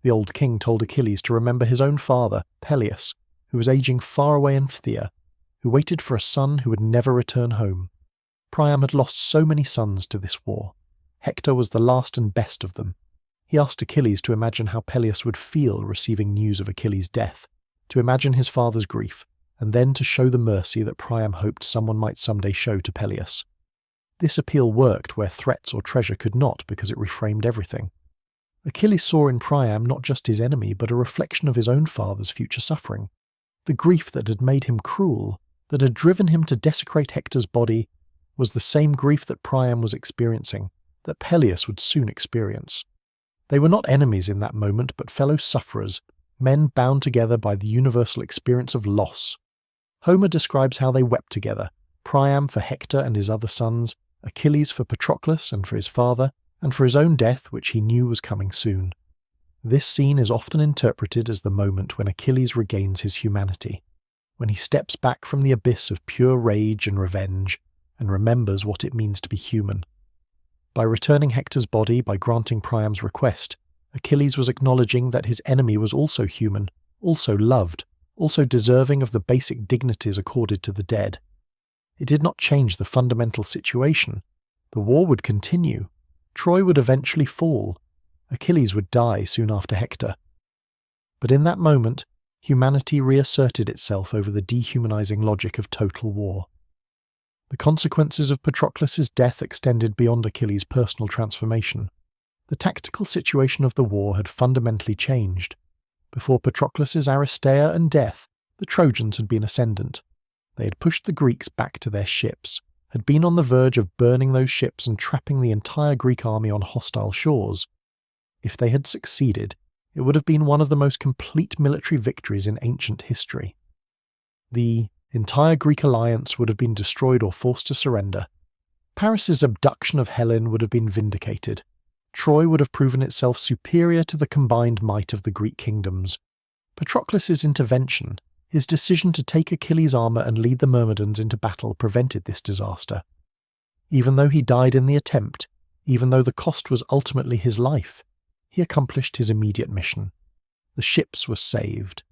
The old king told Achilles to remember his own father, Peleus, who was aging far away in Phthia, who waited for a son who would never return home. Priam had lost so many sons to this war. Hector was the last and best of them. He asked Achilles to imagine how Peleus would feel receiving news of Achilles' death, to imagine his father's grief, and then to show the mercy that Priam hoped someone might someday show to Peleus. This appeal worked where threats or treasure could not because it reframed everything. Achilles saw in Priam not just his enemy but a reflection of his own father's future suffering. The grief that had made him cruel, that had driven him to desecrate Hector's body, was the same grief that Priam was experiencing, that Peleus would soon experience. They were not enemies in that moment but fellow sufferers, men bound together by the universal experience of loss. Homer describes how they wept together, Priam for Hector and his other sons, Achilles for Patroclus and for his father, and for his own death, which he knew was coming soon. This scene is often interpreted as the moment when Achilles regains his humanity, when he steps back from the abyss of pure rage and revenge, and remembers what it means to be human. By returning Hector's body, by granting Priam's request, Achilles was acknowledging that his enemy was also human, also loved, also deserving of the basic dignities accorded to the dead. It did not change the fundamental situation. The war would continue. Troy would eventually fall. Achilles would die soon after Hector. But in that moment, humanity reasserted itself over the dehumanizing logic of total war. The consequences of Patroclus's death extended beyond Achilles' personal transformation. The tactical situation of the war had fundamentally changed. Before Patroclus's Aristeia and death, the Trojans had been ascendant. They had pushed the Greeks back to their ships, had been on the verge of burning those ships and trapping the entire Greek army on hostile shores. If they had succeeded, it would have been one of the most complete military victories in ancient history. The entire Greek alliance would have been destroyed or forced to surrender. Paris's abduction of Helen would have been vindicated. Troy would have proven itself superior to the combined might of the Greek kingdoms. Patroclus's intervention, his decision to take Achilles' armour and lead the Myrmidons into battle, prevented this disaster. Even though he died in the attempt, even though the cost was ultimately his life, he accomplished his immediate mission. The ships were saved.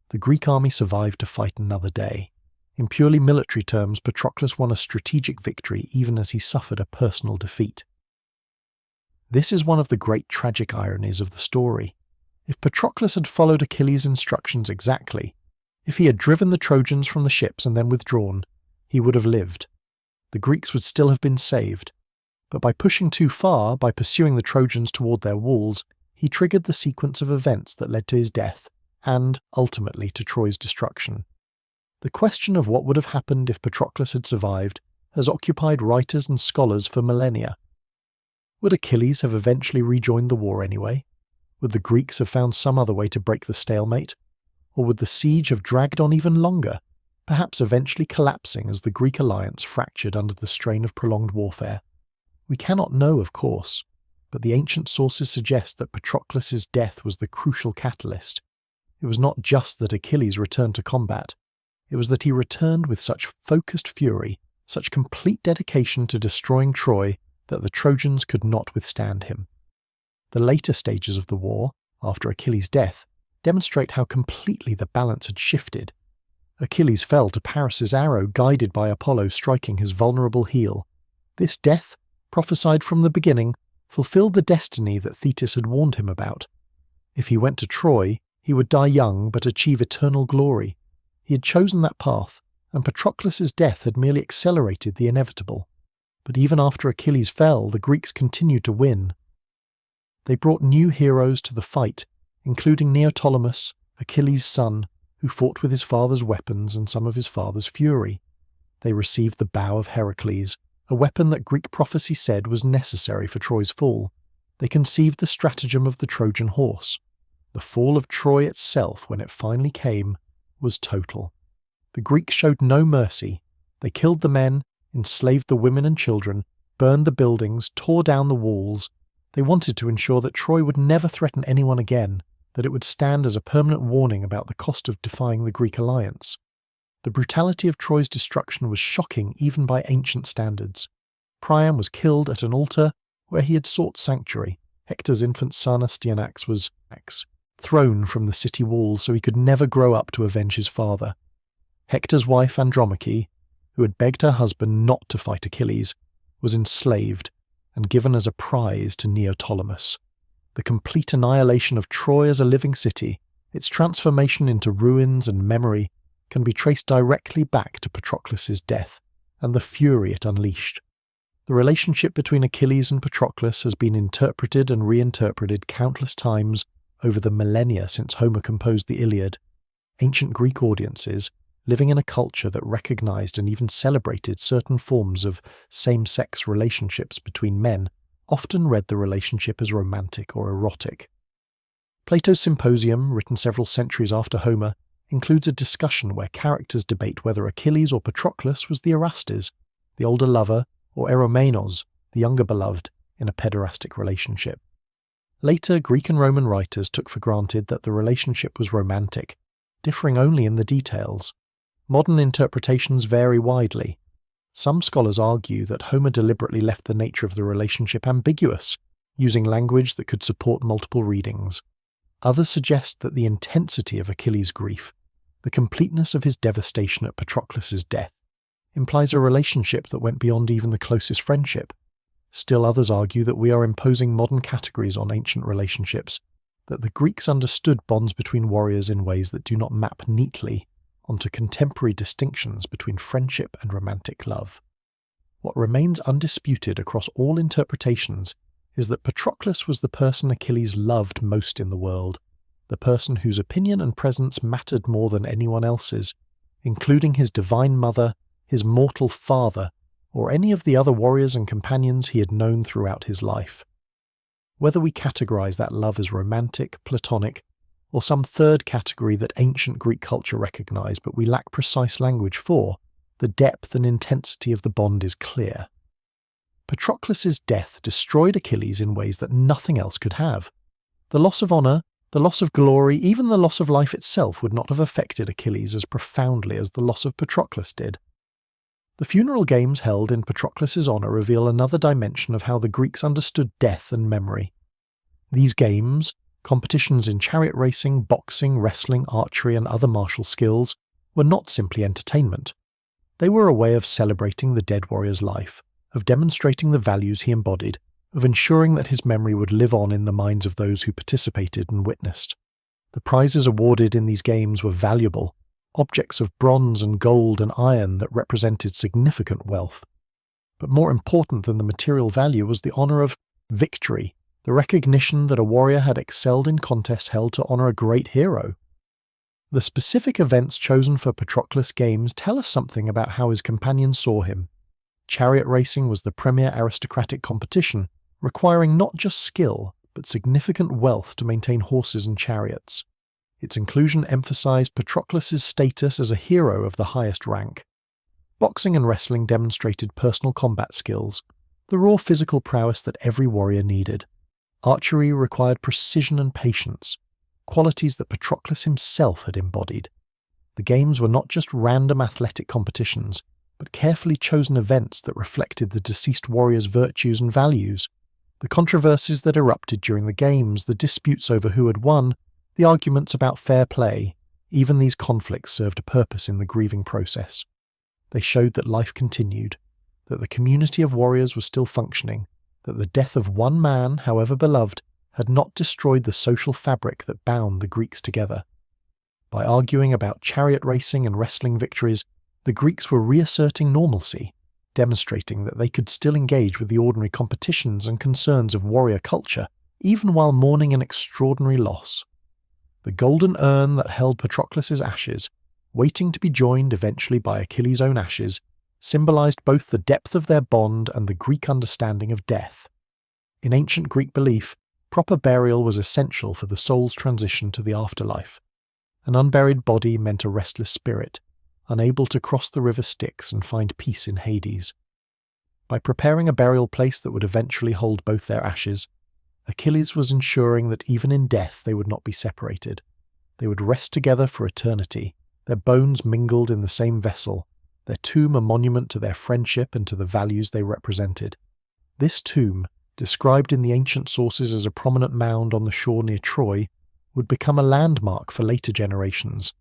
The Greek army survived to fight another day. In purely military terms, Patroclus won a strategic victory even as he suffered a personal defeat. This is one of the great tragic ironies of the story. If Patroclus had followed Achilles' instructions exactly, if he had driven the Trojans from the ships and then withdrawn, he would have lived. The Greeks would still have been saved. But by pushing too far, by pursuing the Trojans toward their walls, he triggered the sequence of events that led to his death, and, ultimately, to Troy's destruction. The question of what would have happened if Patroclus had survived has occupied writers and scholars for millennia. Would Achilles have eventually rejoined the war anyway? Would the Greeks have found some other way to break the stalemate? Or would the siege have dragged on even longer, perhaps eventually collapsing as the Greek alliance fractured under the strain of prolonged warfare? We cannot know, of course, but the ancient sources suggest that Patroclus's death was the crucial catalyst. It was not just that Achilles returned to combat, it was that he returned with such focused fury, such complete dedication to destroying Troy, that the Trojans could not withstand him. The later stages of the war, after Achilles' death, demonstrate how completely the balance had shifted. Achilles fell to Paris's arrow, guided by Apollo striking his vulnerable heel. This death, prophesied from the beginning, fulfilled the destiny that Thetis had warned him about. If he went to Troy, he would die young but achieve eternal glory. He had chosen that path, and Patroclus's death had merely accelerated the inevitable. But even after Achilles fell, the Greeks continued to win. They brought new heroes to the fight, including Neoptolemus, Achilles' son, who fought with his father's weapons and some of his father's fury. They received the bow of Heracles, a weapon that Greek prophecy said was necessary for Troy's fall. They conceived the stratagem of the Trojan horse. The fall of Troy itself, when it finally came, was total. The Greeks showed no mercy. They killed the men, enslaved the women and children, burned the buildings, tore down the walls. They wanted to ensure that Troy would never threaten anyone again, that it would stand as a permanent warning about the cost of defying the Greek alliance. The brutality of Troy's destruction was shocking even by ancient standards. Priam was killed at an altar where he had sought sanctuary. Hector's infant son Astyanax was thrown from the city walls so he could never grow up to avenge his father. Hector's wife Andromache, who had begged her husband not to fight Achilles, was enslaved and given as a prize to Neoptolemus. The complete annihilation of Troy as a living city, its transformation into ruins and memory, can be traced directly back to Patroclus's death and the fury it unleashed. The relationship between Achilles and Patroclus has been interpreted and reinterpreted countless times over the millennia since Homer composed the Iliad. Ancient Greek audiences, living in a culture that recognized and even celebrated certain forms of same-sex relationships between men, often read the relationship as romantic or erotic. Plato's Symposium, written several centuries after Homer, includes a discussion where characters debate whether Achilles or Patroclus was the Erastes, the older lover, or Eromenos, the younger beloved, in a pederastic relationship. Later, Greek and Roman writers took for granted that the relationship was romantic, differing only in the details. Modern interpretations vary widely. Some scholars argue that Homer deliberately left the nature of the relationship ambiguous, using language that could support multiple readings. Others suggest that the intensity of Achilles' grief, the completeness of his devastation at Patroclus's death, implies a relationship that went beyond even the closest friendship. Still others argue that we are imposing modern categories on ancient relationships, that the Greeks understood bonds between warriors in ways that do not map neatly onto contemporary distinctions between friendship and romantic love. What remains undisputed across all interpretations is that Patroclus was the person Achilles loved most in the world, the person whose opinion and presence mattered more than anyone else's, including his divine mother, his mortal father, or any of the other warriors and companions he had known throughout his life. Whether we categorize that love as romantic, platonic, or some third category that ancient Greek culture recognized but we lack precise language for, the depth and intensity of the bond is clear. Patroclus's death destroyed Achilles in ways that nothing else could have. The loss of honour, the loss of glory, even the loss of life itself would not have affected Achilles as profoundly as the loss of Patroclus did. The funeral games held in Patroclus's honour reveal another dimension of how the Greeks understood death and memory. These games, competitions in chariot racing, boxing, wrestling, archery and other martial skills, were not simply entertainment. They were a way of celebrating the dead warrior's life, of demonstrating the values he embodied, of ensuring that his memory would live on in the minds of those who participated and witnessed. The prizes awarded in these games were valuable, objects of bronze and gold and iron that represented significant wealth. But more important than the material value was the honour of victory, the recognition that a warrior had excelled in contests held to honour a great hero. The specific events chosen for Patroclus' games tell us something about how his companions saw him. Chariot racing was the premier aristocratic competition, requiring not just skill, but significant wealth to maintain horses and chariots. Its inclusion emphasized Patroclus' status as a hero of the highest rank. Boxing and wrestling demonstrated personal combat skills, the raw physical prowess that every warrior needed. Archery required precision and patience, qualities that Patroclus himself had embodied. The games were not just random athletic competitions, but carefully chosen events that reflected the deceased warrior's virtues and values. The controversies that erupted during the games, the disputes over who had won, the arguments about fair play, even these conflicts served a purpose in the grieving process. They showed that life continued, that the community of warriors was still functioning, that the death of one man, however beloved, had not destroyed the social fabric that bound the Greeks together. By arguing about chariot racing and wrestling victories, the Greeks were reasserting normalcy, demonstrating that they could still engage with the ordinary competitions and concerns of warrior culture, even while mourning an extraordinary loss. The golden urn that held Patroclus's ashes, waiting to be joined eventually by Achilles' own ashes, symbolized both the depth of their bond and the Greek understanding of death. In ancient Greek belief, proper burial was essential for the soul's transition to the afterlife. An unburied body meant a restless spirit, unable to cross the river Styx and find peace in Hades. By preparing a burial place that would eventually hold both their ashes, Achilles was ensuring that even in death they would not be separated. They would rest together for eternity, their bones mingled in the same vessel, their tomb a monument to their friendship and to the values they represented. This tomb, described in the ancient sources as a prominent mound on the shore near Troy, would become a landmark for later generations.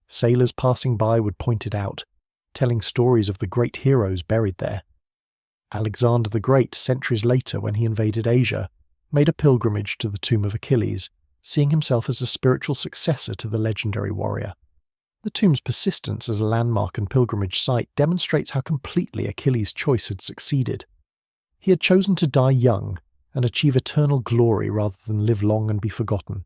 Sailors passing by would point it out, telling stories of the great heroes buried there. Alexander the Great, centuries later when he invaded Asia, made a pilgrimage to the tomb of Achilles, seeing himself as a spiritual successor to the legendary warrior. The tomb's persistence as a landmark and pilgrimage site demonstrates how completely Achilles' choice had succeeded. He had chosen to die young and achieve eternal glory rather than live long and be forgotten.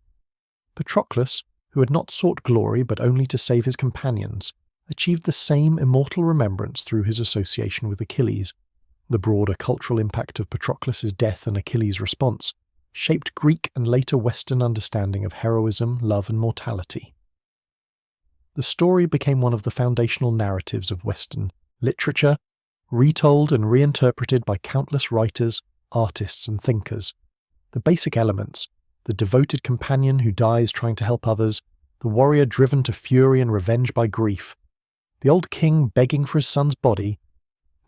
Patroclus, who had not sought glory but only to save his companions, achieved the same immortal remembrance through his association with Achilles. The broader cultural impact of Patroclus's death and Achilles' response shaped Greek and later Western understanding of heroism, love and mortality. The story became one of the foundational narratives of Western literature, retold and reinterpreted by countless writers, artists and thinkers. The basic elements, the devoted companion who dies trying to help others, the warrior driven to fury and revenge by grief, the old king begging for his son's body,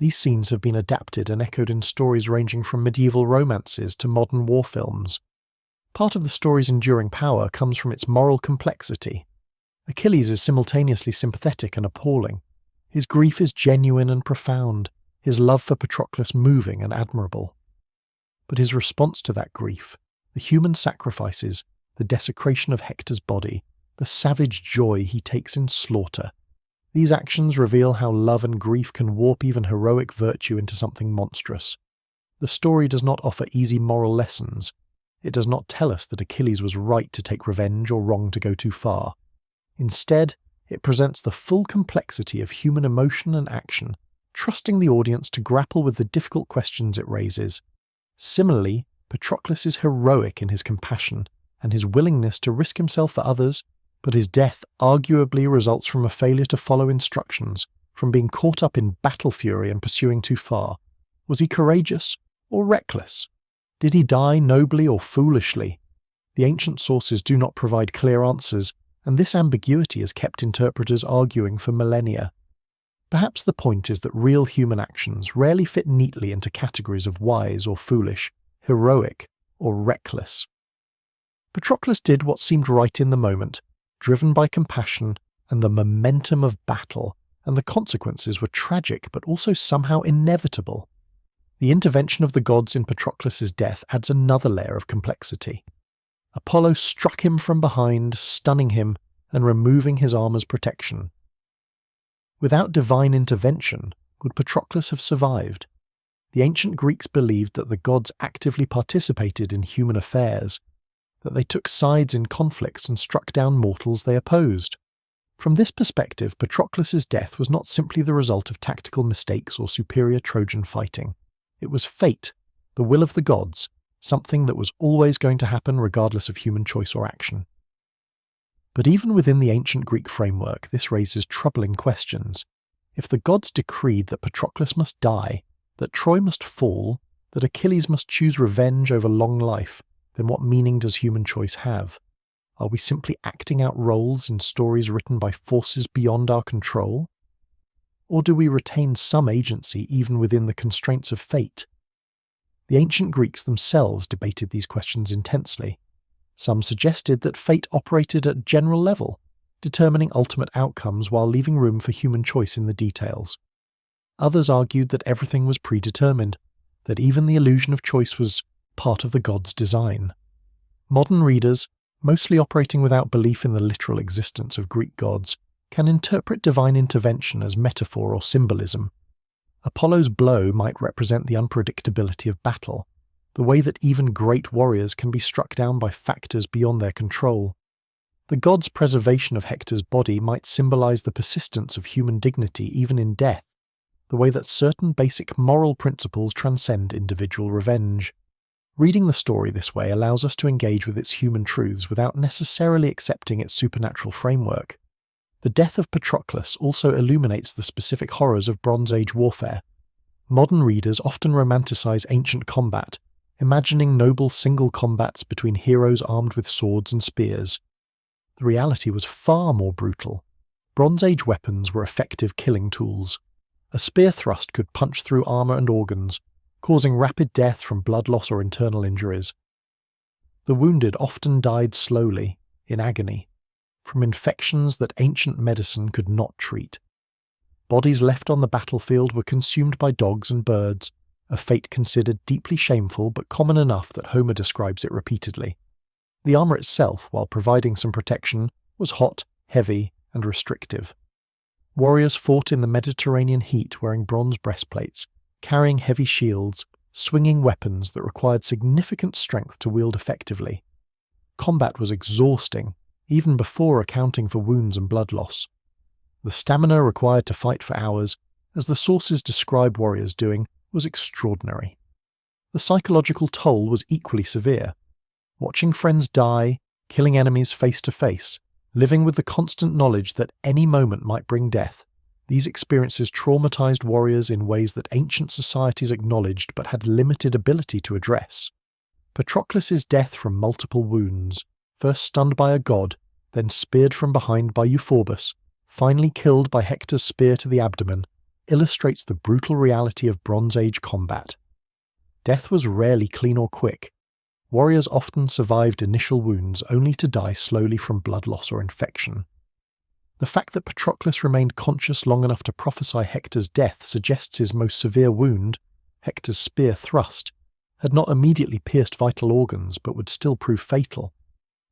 these scenes have been adapted and echoed in stories ranging from medieval romances to modern war films. Part of the story's enduring power comes from its moral complexity. Achilles is simultaneously sympathetic and appalling. His grief is genuine and profound, his love for Patroclus moving and admirable. But his response to that grief, the human sacrifices, the desecration of Hector's body, the savage joy he takes in slaughter, these actions reveal how love and grief can warp even heroic virtue into something monstrous. The story does not offer easy moral lessons. it does not tell us that Achilles was right to take revenge or wrong to go too far. Instead, it presents the full complexity of human emotion and action, trusting the audience to grapple with the difficult questions it raises. Similarly, Patroclus is heroic in his compassion and his willingness to risk himself for others, but his death arguably results from a failure to follow instructions, from being caught up in battle fury and pursuing too far. Was he courageous or reckless? Did he die nobly or foolishly? The ancient sources do not provide clear answers, and this ambiguity has kept interpreters arguing for millennia. Perhaps the point is that real human actions rarely fit neatly into categories of wise or foolish, heroic or reckless. Patroclus did what seemed right in the moment, driven by compassion and the momentum of battle, and the consequences were tragic but also somehow inevitable. The intervention of the gods in Patroclus's death adds another layer of complexity. Apollo struck him from behind, stunning him and removing his armor's protection. Without divine intervention, would Patroclus have survived? The ancient Greeks believed that the gods actively participated in human affairs, that they took sides in conflicts and struck down mortals they opposed. From this perspective, Patroclus's death was not simply the result of tactical mistakes or superior Trojan fighting. It was fate, the will of the gods, something that was always going to happen regardless of human choice or action. But even within the ancient Greek framework, this raises troubling questions. If the gods decreed that Patroclus must die, that Troy must fall, that Achilles must choose revenge over long life, then what meaning does human choice have? Are we simply acting out roles in stories written by forces beyond our control? Or do we retain some agency even within the constraints of fate? The ancient Greeks themselves debated these questions intensely. Some suggested that fate operated at general level, determining ultimate outcomes while leaving room for human choice in the details. Others argued that everything was predetermined, that even the illusion of choice was part of the gods' design. Modern readers, mostly operating without belief in the literal existence of Greek gods, can interpret divine intervention as metaphor or symbolism. Apollo's blow might represent the unpredictability of battle, the way that even great warriors can be struck down by factors beyond their control. The god's preservation of Hector's body might symbolize the persistence of human dignity even in death, the way that certain basic moral principles transcend individual revenge. Reading the story this way allows us to engage with its human truths without necessarily accepting its supernatural framework. The death of Patroclus also illuminates the specific horrors of Bronze Age warfare. Modern readers often romanticize ancient combat, imagining noble single combats between heroes armed with swords and spears. The reality was far more brutal. Bronze Age weapons were effective killing tools. A spear thrust could punch through armor and organs, causing rapid death from blood loss or internal injuries. The wounded often died slowly, in agony, from infections that ancient medicine could not treat. Bodies left on the battlefield were consumed by dogs and birds, a fate considered deeply shameful but common enough that Homer describes it repeatedly. The armor itself, while providing some protection, was hot, heavy, and restrictive. Warriors fought in the Mediterranean heat wearing bronze breastplates, carrying heavy shields, swinging weapons that required significant strength to wield effectively. Combat was exhausting, even before accounting for wounds and blood loss. The stamina required to fight for hours, as the sources describe warriors doing, was extraordinary. The psychological toll was equally severe. Watching friends die, killing enemies face to face, living with the constant knowledge that any moment might bring death, these experiences traumatized warriors in ways that ancient societies acknowledged but had limited ability to address. Patroclus's death from multiple wounds, first stunned by a god, then speared from behind by Euphorbus, finally killed by Hector's spear to the abdomen, illustrates the brutal reality of Bronze Age combat. Death was rarely clean or quick. Warriors often survived initial wounds only to die slowly from blood loss or infection. The fact that Patroclus remained conscious long enough to prophesy Hector's death suggests his most severe wound, Hector's spear thrust, had not immediately pierced vital organs but would still prove fatal.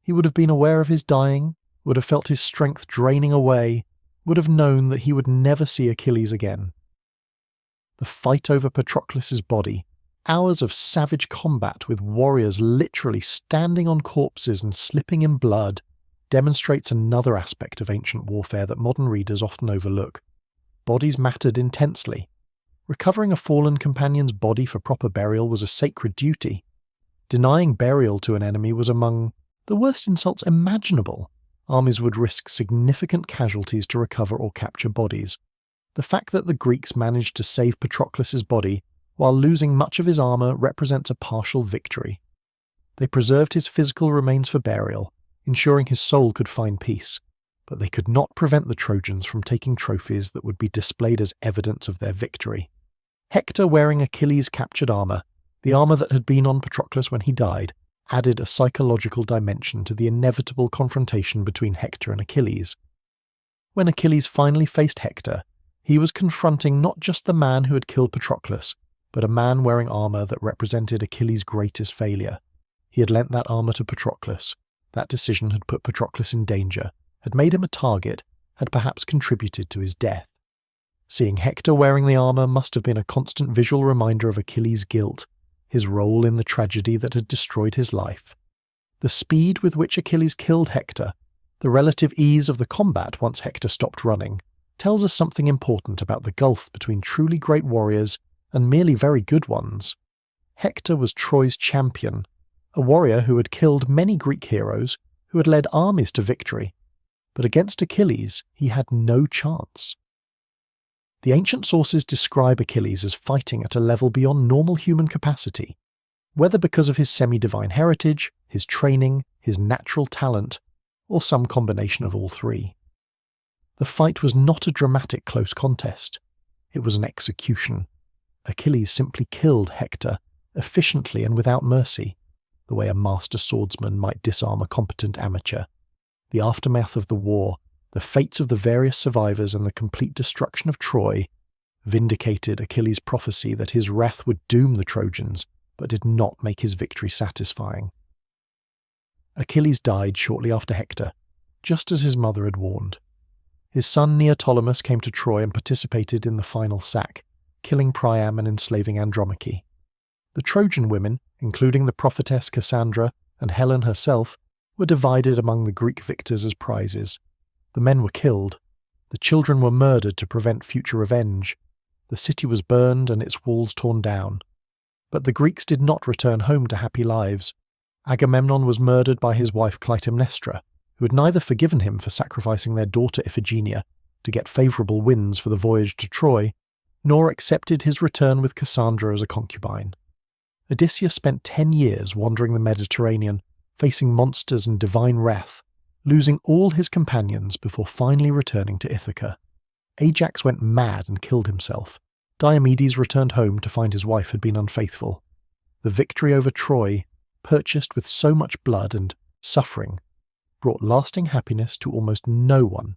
He would have been aware of his dying, would have felt his strength draining away, would have known that he would never see Achilles again. The fight over Patroclus's body Hours of savage combat with warriors literally standing on corpses and slipping in blood demonstrates another aspect of ancient warfare that modern readers often overlook. Bodies mattered intensely. Recovering a fallen companion's body for proper burial was a sacred duty. Denying burial to an enemy was among the worst insults imaginable. Armies would risk significant casualties to recover or capture bodies. The fact that the Greeks managed to save Patroclus's body while losing much of his armour represents a partial victory. They preserved his physical remains for burial, ensuring his soul could find peace, but they could not prevent the Trojans from taking trophies that would be displayed as evidence of their victory. Hector wearing Achilles' captured armour, the armour that had been on Patroclus when he died, added a psychological dimension to the inevitable confrontation between Hector and Achilles. When Achilles finally faced Hector, he was confronting not just the man who had killed Patroclus, but a man wearing armour that represented Achilles' greatest failure. He had lent that armour to Patroclus. That decision had put Patroclus in danger, had made him a target, had perhaps contributed to his death. Seeing Hector wearing the armour must have been a constant visual reminder of Achilles' guilt, his role in the tragedy that had destroyed his life. The speed with which Achilles killed Hector, the relative ease of the combat once Hector stopped running, tells us something important about the gulf between truly great warriors and merely very good ones. Hector was Troy's champion, a warrior who had killed many Greek heroes, who had led armies to victory, but against Achilles he had no chance. The ancient sources describe Achilles as fighting at a level beyond normal human capacity, whether because of his semi-divine heritage, his training, his natural talent, or some combination of all three. The fight was not a dramatic close contest. It was an execution. Achilles simply killed Hector, efficiently and without mercy, the way a master swordsman might disarm a competent amateur. The aftermath of the war, the fates of the various survivors and the complete destruction of Troy vindicated Achilles' prophecy that his wrath would doom the Trojans, but did not make his victory satisfying. Achilles died shortly after Hector, just as his mother had warned. His son Neoptolemus came to Troy and participated in the final sack, killing Priam and enslaving Andromache. The Trojan women, including the prophetess Cassandra and Helen herself, were divided among the Greek victors as prizes. The men were killed. The children were murdered to prevent future revenge. The city was burned and its walls torn down. But the Greeks did not return home to happy lives. Agamemnon was murdered by his wife Clytemnestra, who had neither forgiven him for sacrificing their daughter Iphigenia to get favourable winds for the voyage to Troy, nor accepted his return with Cassandra as a concubine. Odysseus spent 10 years wandering the Mediterranean, facing monsters and divine wrath, losing all his companions before finally returning to Ithaca. Ajax went mad and killed himself. Diomedes returned home to find his wife had been unfaithful. The victory over Troy, purchased with so much blood and suffering, brought lasting happiness to almost no one.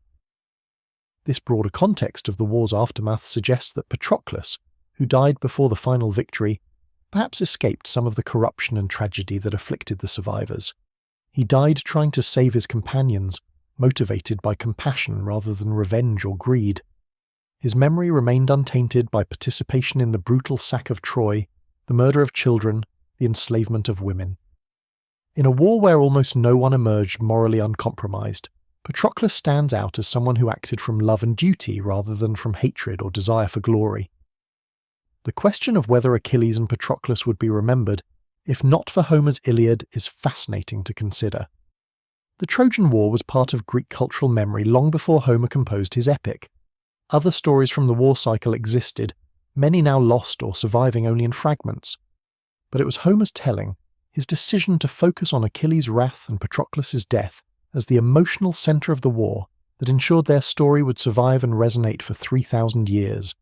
This broader context of the war's aftermath suggests that Patroclus, who died before the final victory, perhaps escaped some of the corruption and tragedy that afflicted the survivors. He died trying to save his companions, motivated by compassion rather than revenge or greed. His memory remained untainted by participation in the brutal sack of Troy, the murder of children, the enslavement of women. In a war where almost no one emerged morally uncompromised, Patroclus stands out as someone who acted from love and duty rather than from hatred or desire for glory. The question of whether Achilles and Patroclus would be remembered, if not for Homer's Iliad, is fascinating to consider. The Trojan War was part of Greek cultural memory long before Homer composed his epic. Other stories from the war cycle existed, many now lost or surviving only in fragments. But it was Homer's telling, his decision to focus on Achilles' wrath and Patroclus' death as the emotional centre of the war, that ensured their story would survive and resonate for 3,000 years.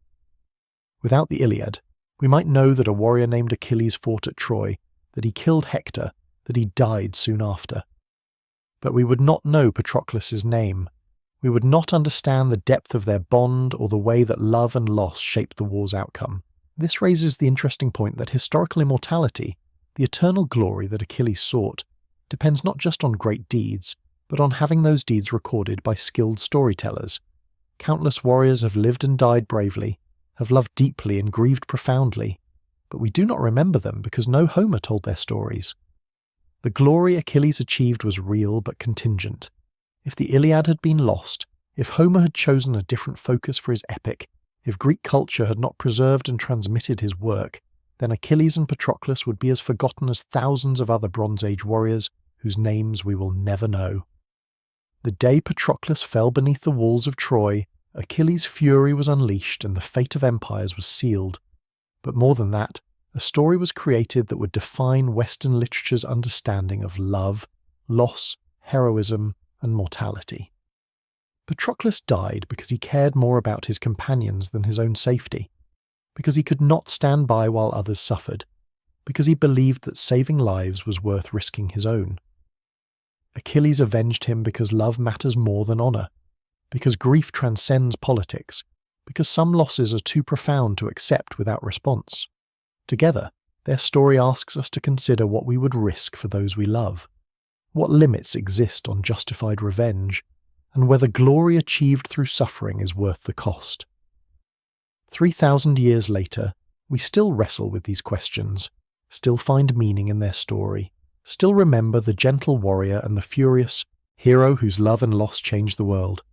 Without the Iliad, we might know that a warrior named Achilles fought at Troy, that he killed Hector, that he died soon after. But we would not know Patroclus' name. We would not understand the depth of their bond or the way that love and loss shaped the war's outcome. This raises the interesting point that historical immortality, the eternal glory that Achilles sought, depends not just on great deeds, but on having those deeds recorded by skilled storytellers. Countless warriors have lived and died bravely, have loved deeply and grieved profoundly, but we do not remember them because no Homer told their stories. The glory Achilles achieved was real but contingent. If the Iliad had been lost, if Homer had chosen a different focus for his epic, if Greek culture had not preserved and transmitted his work, then Achilles and Patroclus would be as forgotten as thousands of other Bronze Age warriors whose names we will never know. The day Patroclus fell beneath the walls of Troy, Achilles' fury was unleashed and the fate of empires was sealed. But more than that, a story was created that would define Western literature's understanding of love, loss, heroism, and mortality. Patroclus died because he cared more about his companions than his own safety, because he could not stand by while others suffered, because he believed that saving lives was worth risking his own. Achilles avenged him because love matters more than honour, because grief transcends politics, because some losses are too profound to accept without response. Together, their story asks us to consider what we would risk for those we love, what limits exist on justified revenge, and whether glory achieved through suffering is worth the cost. 3,000 years later, we still wrestle with these questions, still find meaning in their story, still remember the gentle warrior and the furious hero whose love and loss changed the world.